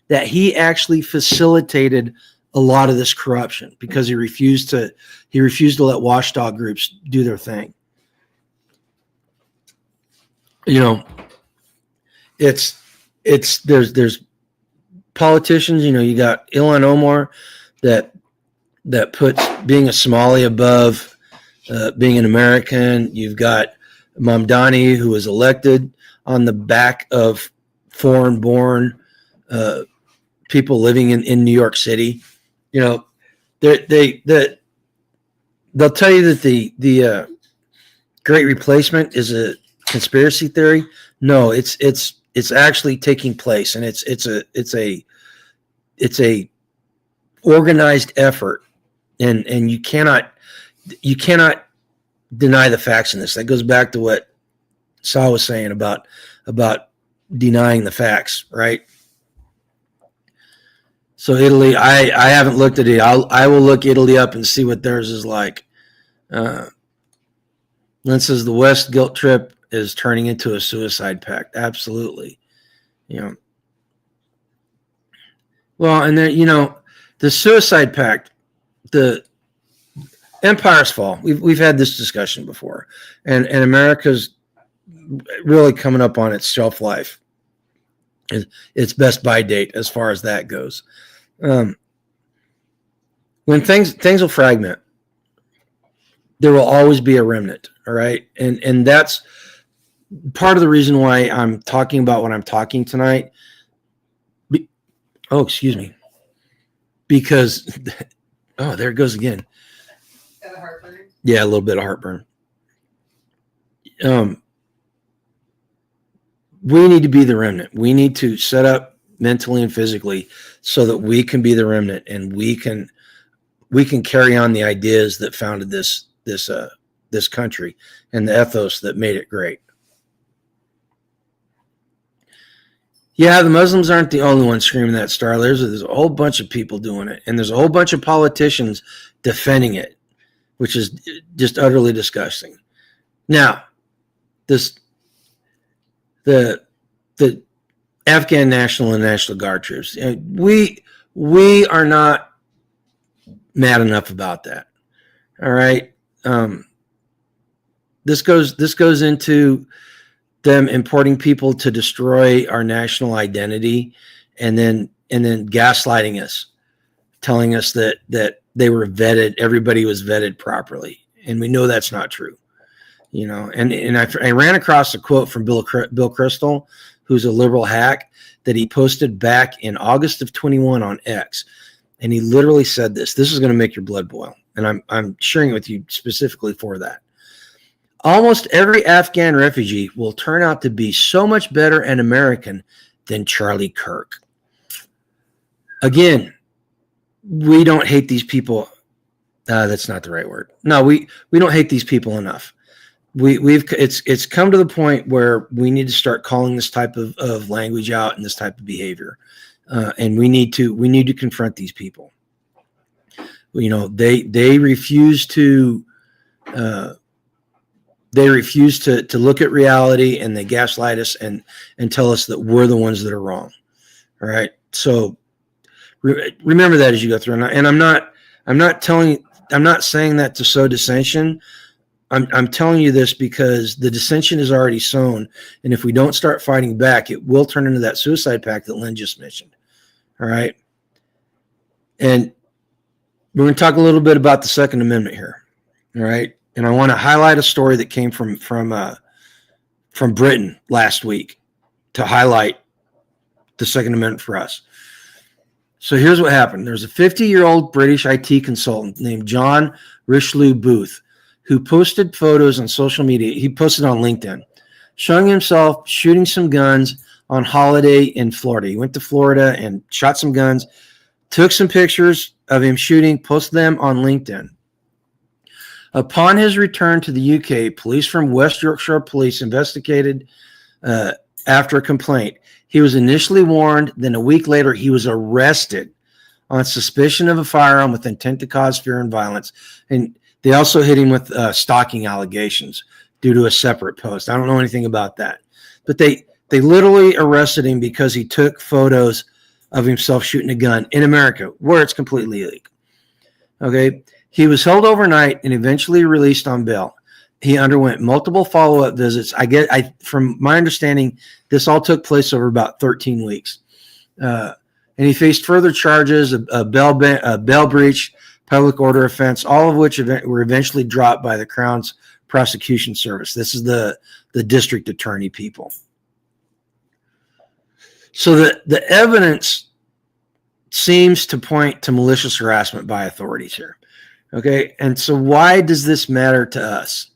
that he actually facilitated a lot of this corruption because he refused to let watchdog groups do their thing. There's politicians, you got Ilhan Omar that puts being a Somali above being an American. You've got Mamdani, who was elected on the back of foreign-born people living in New York City. They'll tell you that the Great Replacement is a conspiracy theory. No, it's actually taking place, and it's a organized effort, and you cannot deny the facts in this. That goes back to what Saul was saying about denying the facts, right? So Italy, I haven't looked at it. I will look Italy up and see what theirs is like. Lynn says the West guilt trip is turning into a suicide pact. Absolutely. Well, and then, the suicide pact, the empire's fall. We've had this discussion before, and America's really coming up on its shelf life, its best by date as far as that goes. When things will fragment, there will always be a remnant. All right, and that's part of the reason why I'm talking about what I'm talking tonight. Excuse me, because there it goes again. Heartburn? Yeah, a little bit of heartburn. We need to be the remnant. We need to set up mentally and physically so that we can be the remnant, and we can carry on the ideas that founded this country and the ethos that made it great. Yeah, the Muslims aren't the only ones screaming that star. There's a whole bunch of people doing it, and there's a whole bunch of politicians defending it, which is just utterly disgusting. Now, the Afghan National and National Guard troops, we are not mad enough about that. All right. this goes into them importing people to destroy our national identity, and then gaslighting us, telling us that they were vetted, everybody was vetted properly, and we know that's not true. And I ran across a quote from Bill Kristol, who's a liberal hack, that he posted back in August of 21 on X, and he literally said this. This is going to make your blood boil, and I'm sharing it with you specifically for that. Almost every Afghan refugee will turn out to be so much better an American than Charlie Kirk. Again, we don't hate these people. That's not the right word. No, we don't hate these people enough. It's come to the point where we need to start calling this type of language out and this type of behavior, and we need to confront these people. They refuse to look at reality, and they gaslight us and tell us that we're the ones that are wrong. All right, so remember that as you go through. And I'm not saying that to sow dissension. I'm telling you this because the dissension is already sown, and if we don't start fighting back, it will turn into that suicide pact that Lynn just mentioned. All right, and we're going to talk a little bit about the Second Amendment here. All right, and I want to highlight a story that came from Britain last week to highlight the Second Amendment for us. So here's what happened. There's a 50-year-old British IT consultant named John Richelieu Booth, who posted photos on social media. He posted on LinkedIn, showing himself shooting some guns on holiday in Florida. He went to Florida and shot some guns, took some pictures of him shooting, posted them on LinkedIn. Upon his return to the UK, police from West Yorkshire Police investigated after a complaint. He was initially warned, then a week later he was arrested on suspicion of a firearm with intent to cause fear and violence. And they also hit him with stalking allegations due to a separate post. I don't know anything about that. But they literally arrested him because he took photos of himself shooting a gun in America, where it's completely illegal. Okay? He was held overnight and eventually released on bail. He underwent multiple follow-up visits. From my understanding, this all took place over about 13 weeks. And he faced further charges, a bail breach, public order offense, all of which were eventually dropped by the Crown's prosecution service. This is the district attorney people. So the evidence seems to point to malicious harassment by authorities here. Okay, and so why does this matter to us?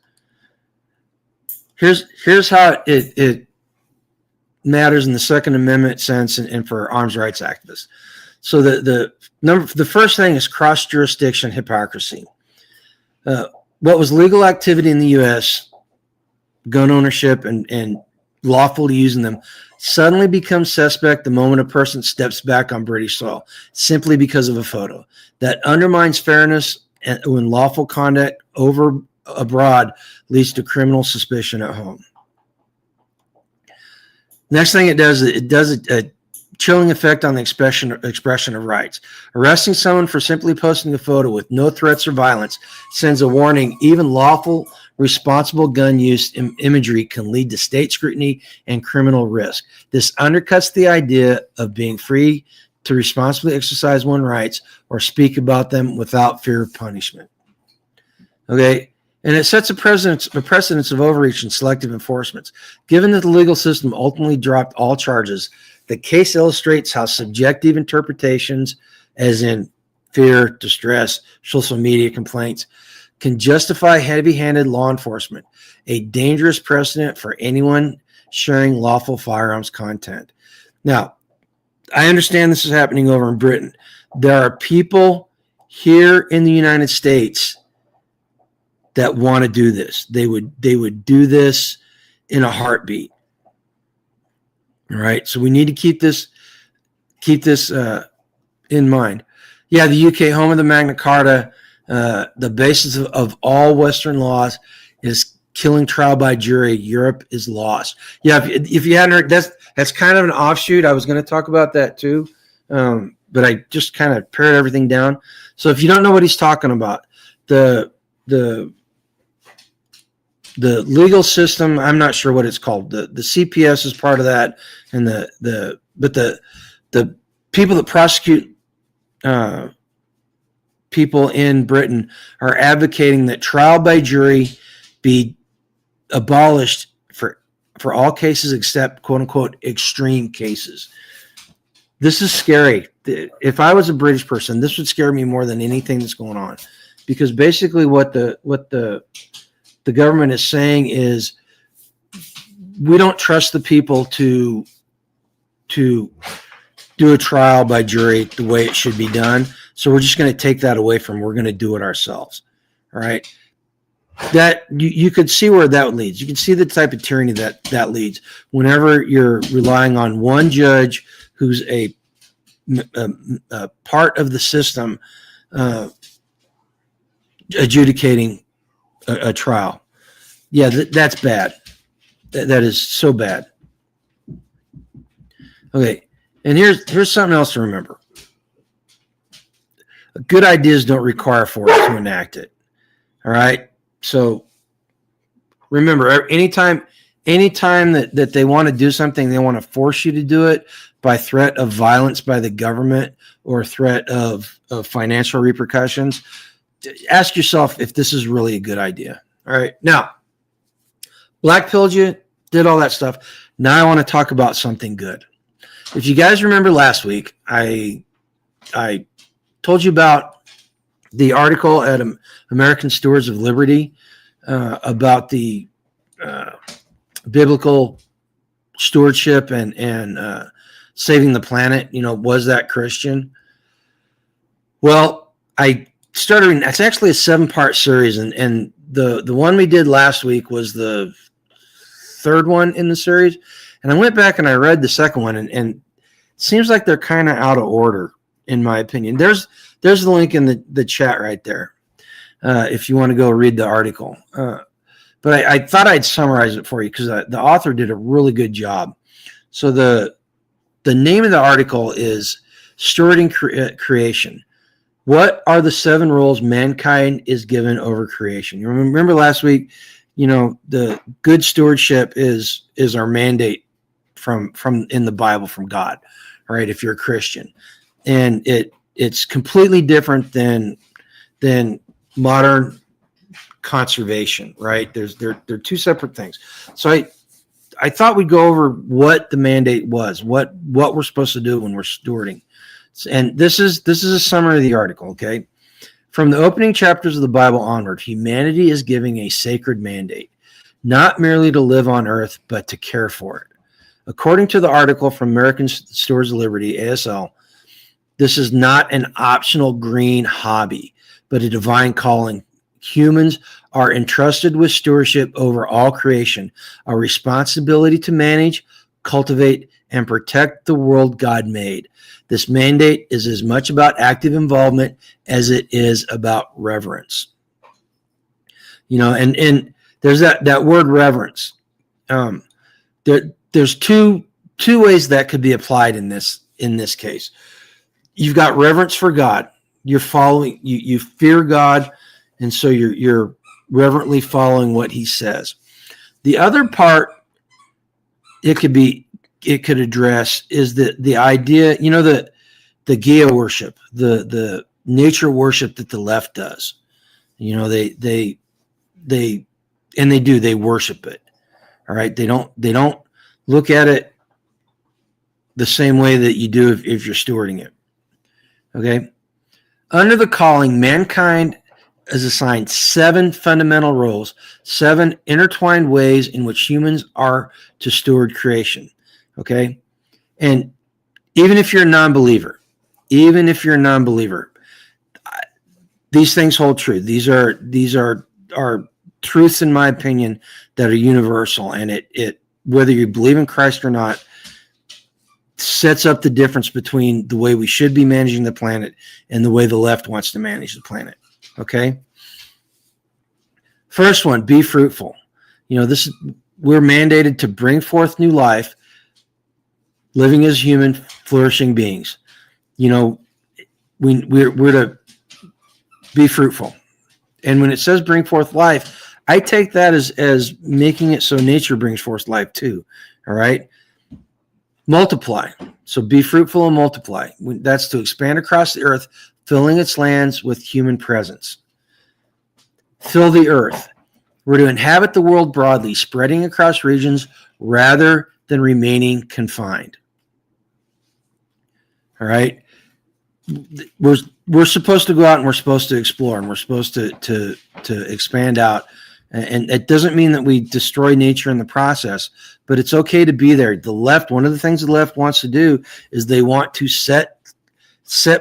Here's how it matters in the Second Amendment sense and for arms rights activists. So the first thing is cross-jurisdiction hypocrisy. What was legal activity in the U.S., gun ownership and lawfully using them, suddenly becomes suspect the moment a person steps back on British soil, simply because of a photo. That undermines fairness, and when lawful conduct over abroad leads to criminal suspicion at home. Next thing it does a chilling effect on the expression of rights. Arresting someone for simply posting a photo with no threats or violence sends a warning. Even lawful, responsible gun use imagery can lead to state scrutiny and criminal risk. This undercuts the idea of being free to responsibly exercise one's rights or speak about them without fear of punishment. Okay? And it sets a precedence of overreach and selective enforcements. Given that the legal system ultimately dropped all charges, the case illustrates how subjective interpretations, as in fear, distress, social media complaints, can justify heavy-handed law enforcement, a dangerous precedent for anyone sharing lawful firearms content. Now, I understand this is happening over in Britain. There are people here in the United States that want to do this. They would do this in a heartbeat. All right, so we need to keep this in mind. Yeah, the UK, home of the Magna Carta, the basis of all Western laws is killing trial by jury. Europe is lost. Yeah, if you hadn't heard, that's kind of an offshoot. I was going to talk about that too, but I just kind of pared everything down. So if you don't know what he's talking about, the the legal system, I'm not sure what it's called. The CPS is part of that, and the people that prosecute people in Britain are advocating that trial by jury be abolished for all cases except quote unquote extreme cases. This is scary. If I was a British person, this would scare me more than anything that's going on, because basically what the government is saying is we don't trust the people to do a trial by jury the way it should be done. So we're just going to take that away from them. We're going to do it ourselves. All right. That you could see where that leads. You can see the type of tyranny that leads whenever you're relying on one judge who's a part of the system adjudicating a trial. Yeah, that's bad. That is so bad. Okay, and here's something else to remember. Good ideas don't require force to enact it. All right. So remember, anytime that they want to do something, they want to force you to do it by threat of violence by the government or threat of financial repercussions. Ask yourself if this is really a good idea. All right. Now, blackpilled you, did all that stuff. Now I want to talk about something good. If you guys remember last week, I told you about the article at American Stewards of Liberty about the biblical stewardship and saving the planet. Was that Christian? Well, I started. It's actually a 7-part series, and the one we did last week was the 3rd one in the series. And I went back and I read the 2nd one, and it seems like they're kind of out of order, in my opinion. There's the link in the chat right there if you want to go read the article. But I thought I'd summarize it for you because the author did a really good job. So the name of the article is Stewarding Creation. What are the 7 rules mankind is given over creation? You remember last week, the good stewardship is our mandate from in the Bible from God, all right, if you're a Christian. And it's completely different than modern conservation, right? They're 2 separate things. So I thought we'd go over what the mandate was, what we're supposed to do when we're stewarding. And this is a summary of the article, okay? From the opening chapters of the Bible onward, humanity is giving a sacred mandate, not merely to live on earth, but to care for it. According to the article from American Stewards of Liberty, ASL, this is not an optional green hobby, but a divine calling. Humans are entrusted with stewardship over all creation, a responsibility to manage, cultivate, and protect the world God made. This mandate is as much about active involvement as it is about reverence. And there's that word reverence. There's two ways that could be applied in this case. You've got reverence for God. You're following, you fear God, and so you're reverently following what he says. The other part it could address is the idea, the Gaia worship, the nature worship that the left does. They worship it. All right. They don't look at it the same way that you do if you're stewarding it. Okay. Under the calling, mankind is assigned 7 fundamental rules, 7 intertwined ways in which humans are to steward creation. Okay. And even if you're a non-believer, these things hold true. These are truths, in my opinion, that are universal, and it whether you believe in Christ or not, sets up the difference between the way we should be managing the planet and the way the left wants to manage the planet. Okay. First one, be fruitful. We're mandated to bring forth new life, living as human, flourishing beings. We're to be fruitful. And when it says bring forth life, I take that as making it so nature brings forth life too. All right. Multiply. So be fruitful and multiply. That's to expand across the earth, filling its lands with human presence. Fill the earth. We're to inhabit the world broadly, spreading across regions rather than remaining confined. All right. We're supposed to go out and we're supposed to explore and we're supposed to expand out. And it doesn't mean that we destroy nature in the process, but it's okay to be there. The left, one of the things the left wants to do is they want to set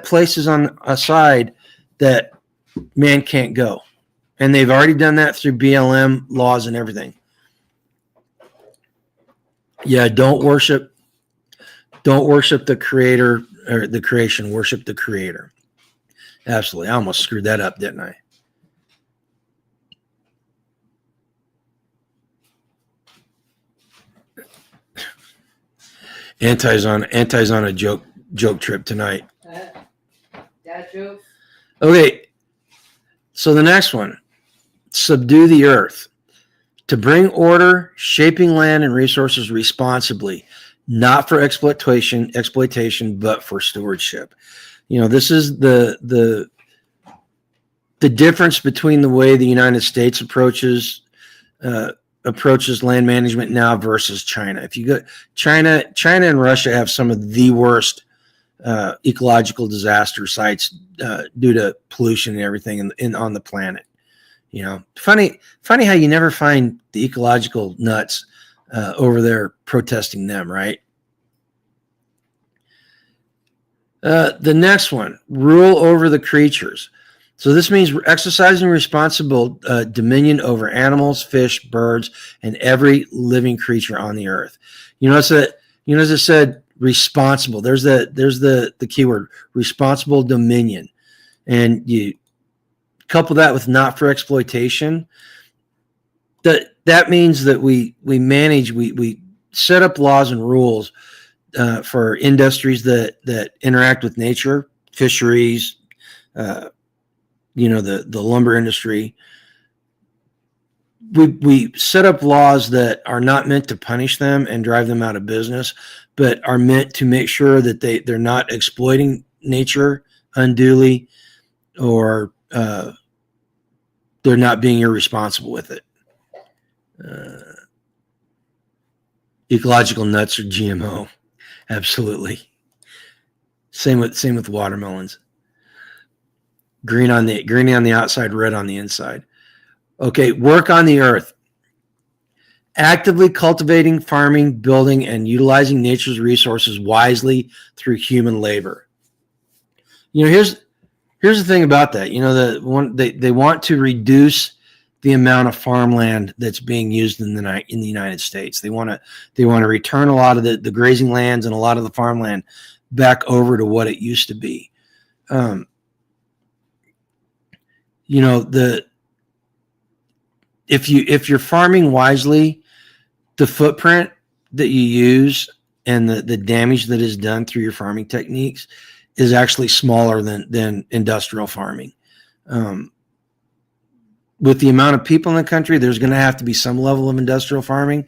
places on aside that man can't go. And they've already done that through BLM laws and everything. Yeah, don't worship the creator or the creation, worship the creator. Absolutely. I almost screwed that up, didn't I? Anti's on a joke trip tonight. Dad joke. Okay. So the next one, subdue the earth. To bring order, shaping land and resources responsibly, not for exploitation, but for stewardship. This is the difference between the way the United States approaches land management now versus China. If you go, China and Russia have some of the worst ecological disaster sites due to pollution and everything on the planet. Funny how you never find the ecological nuts over there protesting them, right? The next one, rule over the creatures. So this means exercising responsible dominion over animals, fish, birds, and every living creature on the earth. As I said, responsible. There's the key word, responsible dominion. And you couple that with not for exploitation. That means that we set up laws and rules for industries that interact with nature, fisheries, the lumber industry. We set up laws that are not meant to punish them and drive them out of business, but are meant to make sure that they're not exploiting nature unduly, or they're not being irresponsible with it. Ecological nuts or GMO, absolutely. Same with watermelons. Green on the outside, red on the inside. Okay, work on the earth. Actively cultivating, farming, building, and utilizing nature's resources wisely through human labor. Here's the thing about that. They want to reduce the amount of farmland that's being used in the United States. They want to return a lot of the grazing lands and a lot of the farmland back over to what it used to be. If you're farming wisely, the footprint that you use and the damage that is done through your farming techniques is actually smaller than industrial farming. With the amount of people in the country, there's going to have to be some level of industrial farming,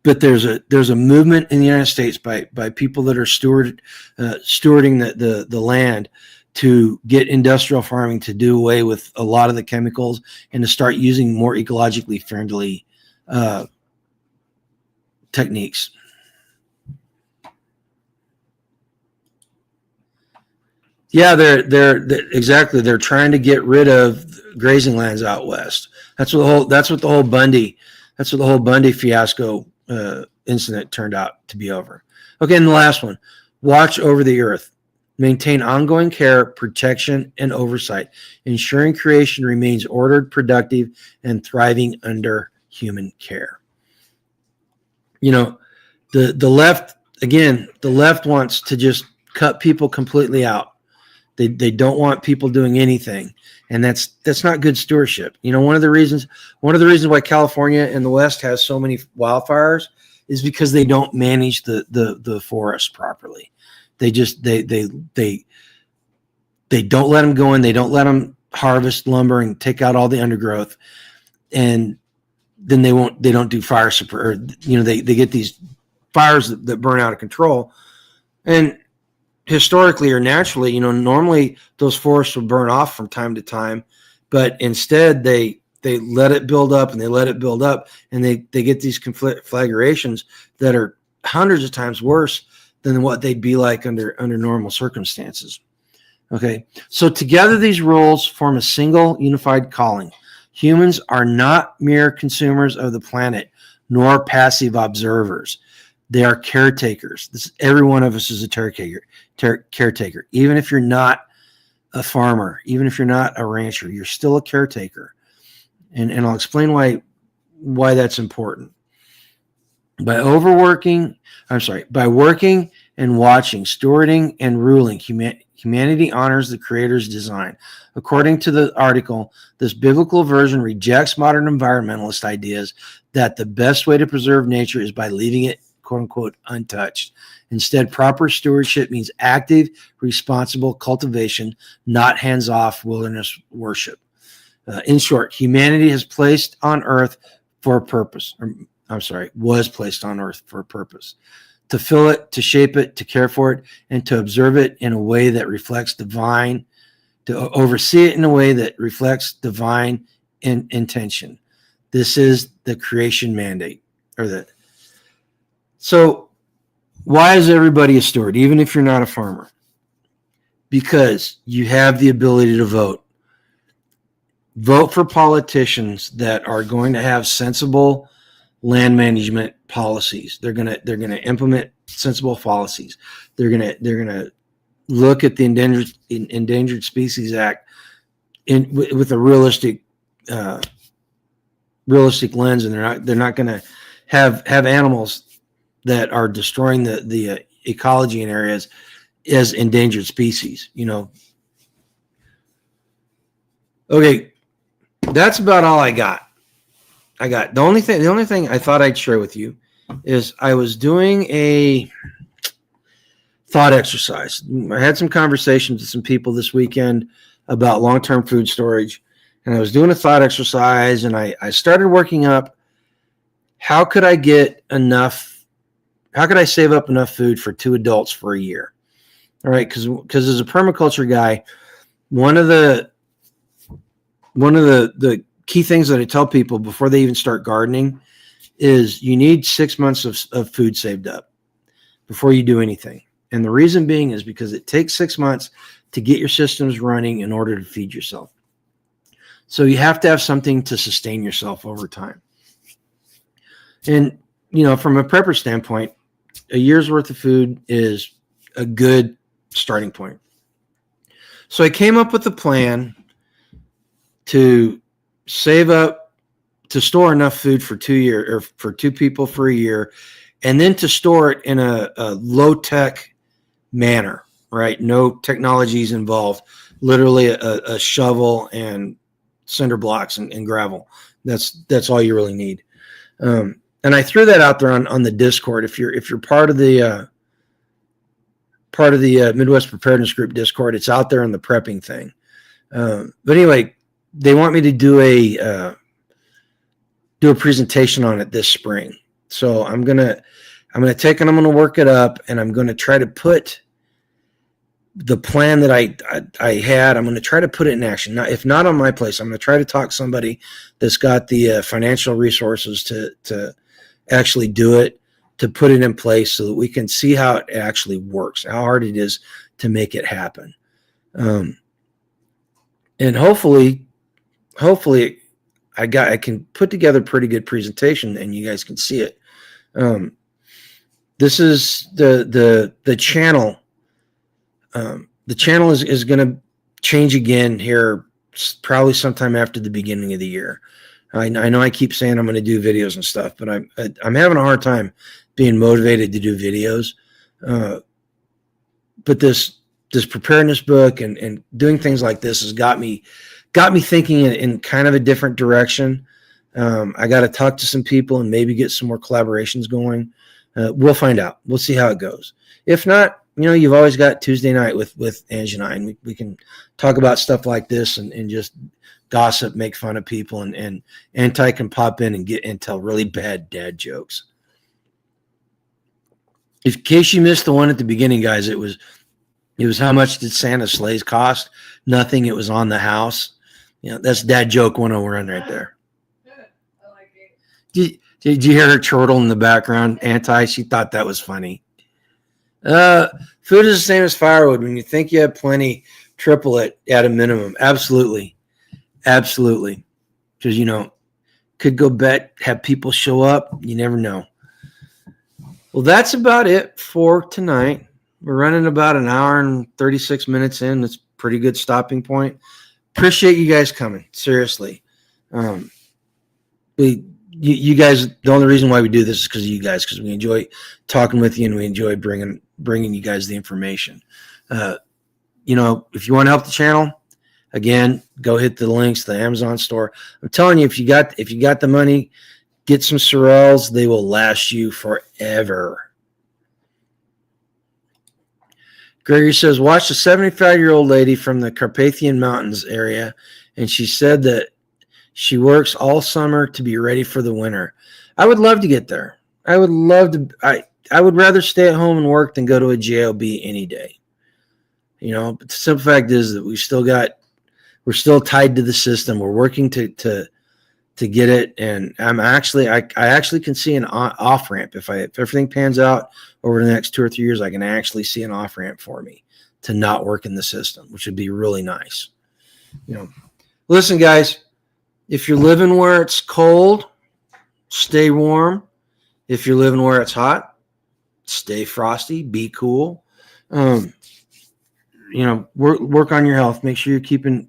but there's a movement in the United States by people that are stewarding the land to get industrial farming to do away with a lot of the chemicals and to start using more ecologically friendly techniques. Yeah, they're exactly. They're trying to get rid of grazing lands out west. That's what the whole Bundy fiasco incident turned out to be over. Okay, and the last one, watch over the earth. Maintain ongoing care, protection, and oversight, ensuring creation remains ordered, productive, and thriving under human care. The left wants to just cut people completely out. They don't want people doing anything, and that's not good stewardship. One of the reasons why California and the West has so many wildfires is because they don't manage the forest properly. They don't let them go in. They don't let them harvest lumber and take out all the undergrowth. and then they don't do fire support. They get these fires that burn out of control. And historically or naturally, normally those forests will burn off from time to time, but instead they let it build up and they let it build up, and they get these conflagrations that are hundreds of times worse than what they'd be like under normal circumstances. Okay, so together these roles form a single unified calling. Humans are not mere consumers of the planet, nor passive observers. They are caretakers. Every one of us is a caretaker. Even if you're not a farmer, even if you're not a rancher, you're still a caretaker. And I'll explain why that's important. By working and watching, stewarding and ruling, humanity honors the Creator's design. According to the article, this biblical version rejects modern environmentalist ideas that the best way to preserve nature is by leaving it, quote unquote, untouched. Instead, proper stewardship means active, responsible cultivation, not hands-off wilderness worship. In short, humanity has placed on earth for a purpose. Was placed on earth for a purpose. To fill it, to shape it, to care for it, and to observe it in a way that reflects divine, to oversee it in a way that reflects divine intention. This is the creation mandate. So why is everybody a steward, even if you're not a farmer? Because you have the ability to vote. Vote for politicians that are going to have sensible land management policies. They're going to implement sensible policies. They're going to look at the Endangered Species Act with a realistic lens, and they're not going to have animals that are destroying the ecology in areas as endangered species. Okay, that's about all I got. The only thing I thought I'd share with you is I was doing a thought exercise. I had some conversations with some people this weekend about long-term food storage, and I was doing a thought exercise, and I started working up how could I save up enough food for 2 adults for a year? All right, because as a permaculture guy, one of the key things that I tell people before they even start gardening is you need 6 months of food saved up before you do anything. And the reason being is because it takes 6 months to get your systems running in order to feed yourself. So you have to have something to sustain yourself over time. And, from a prepper standpoint, a year's worth of food is a good starting point. So I came up with a plan to save up, to store enough food for 2 years, or for 2 people for a year, and then to store it in a low-tech manner, right? No technologies involved, literally a shovel and cinder blocks and gravel. That's all you really need. And I threw that out there on the Discord. If you're part of the Midwest Preparedness Group Discord, it's out there in the prepping thing. But anyway, they want me to do a presentation on it this spring. So I'm gonna take and I'm gonna work it up, and I'm gonna try to put the plan that I had. I'm gonna try to put it in action. Now, if not on my place, I'm gonna try to talk to somebody that's got the financial resources to actually do it, to put it in place, so that we can see how it actually works, how hard it is to make it happen. And hopefully I can put together a pretty good presentation and you guys can see it. This is the channel. The channel is going to change again here, probably sometime after the beginning of the year. I know I keep saying I'm going to do videos and stuff, but I'm having a hard time being motivated to do videos. But this preparedness book and doing things like this has got me thinking in kind of a different direction. I got to talk to some people and maybe get some more collaborations going. We'll find out. We'll see how it goes. If not, you've always got Tuesday night with Angie and I, and we can talk about stuff like this and just gossip, make fun of people, and Anti can pop in and tell really bad dad jokes. In case you missed the one at the beginning, guys, it was how much did Santa's sleighs cost? Nothing. It was on the house. That's dad joke 101 right there. I like it. Did you hear her chortle in the background? Anti, she thought that was funny. Food is the same as firewood. When you think you have plenty, triple it at a minimum. Absolutely. Because, could go bet, have people show up. You never know. Well, that's about it for tonight. We're running about an hour and 36 minutes in. That's a pretty good stopping point. Appreciate you guys coming. Seriously. You guys, the only reason why we do this is because of you guys, because we enjoy talking with you and we enjoy bringing you guys the information. If you want to help the channel, again, go hit the links to the Amazon store. I'm telling you, if you got the money, get some sorrels. They will last you forever. Gregory says, watched a 75-year-old lady from the Carpathian Mountains area, and she said that she works all summer to be ready for the winter. I would love to get there. I would love to. I would rather stay at home and work than go to a JOB any day. But the simple fact is that we're still tied to the system. We're working to get it. And I actually can see an off ramp. If everything pans out over the next 2 or 3 years, I can actually see an off ramp for me to not work in the system, which would be really nice. Listen, guys, if you're living where it's cold, stay warm. If you're living where it's hot, stay frosty, be cool. Work on your health. Make sure you're keeping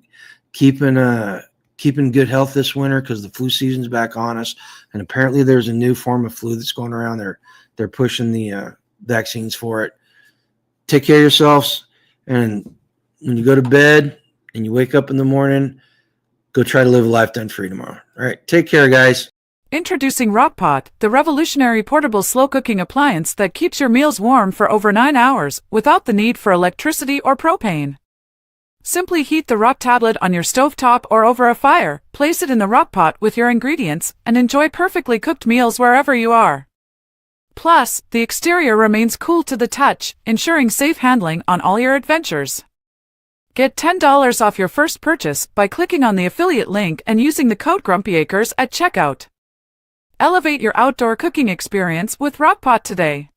good health this winter, because the flu season's back on us, and apparently there's a new form of flu that's going around. They're pushing the vaccines for it. Take care of yourselves, and when you go to bed and you wake up in the morning, go try to live a life done free tomorrow. All right, take care, guys. Introducing Rockpot, the revolutionary portable slow-cooking appliance that keeps your meals warm for over 9 hours without the need for electricity or propane. Simply heat the Rock tablet on your stovetop or over a fire, place it in the Rockpot with your ingredients, and enjoy perfectly cooked meals wherever you are. Plus, the exterior remains cool to the touch, ensuring safe handling on all your adventures. Get $10 off your first purchase by clicking on the affiliate link and using the code GrumpyAcres at checkout. Elevate your outdoor cooking experience with Rockpot today.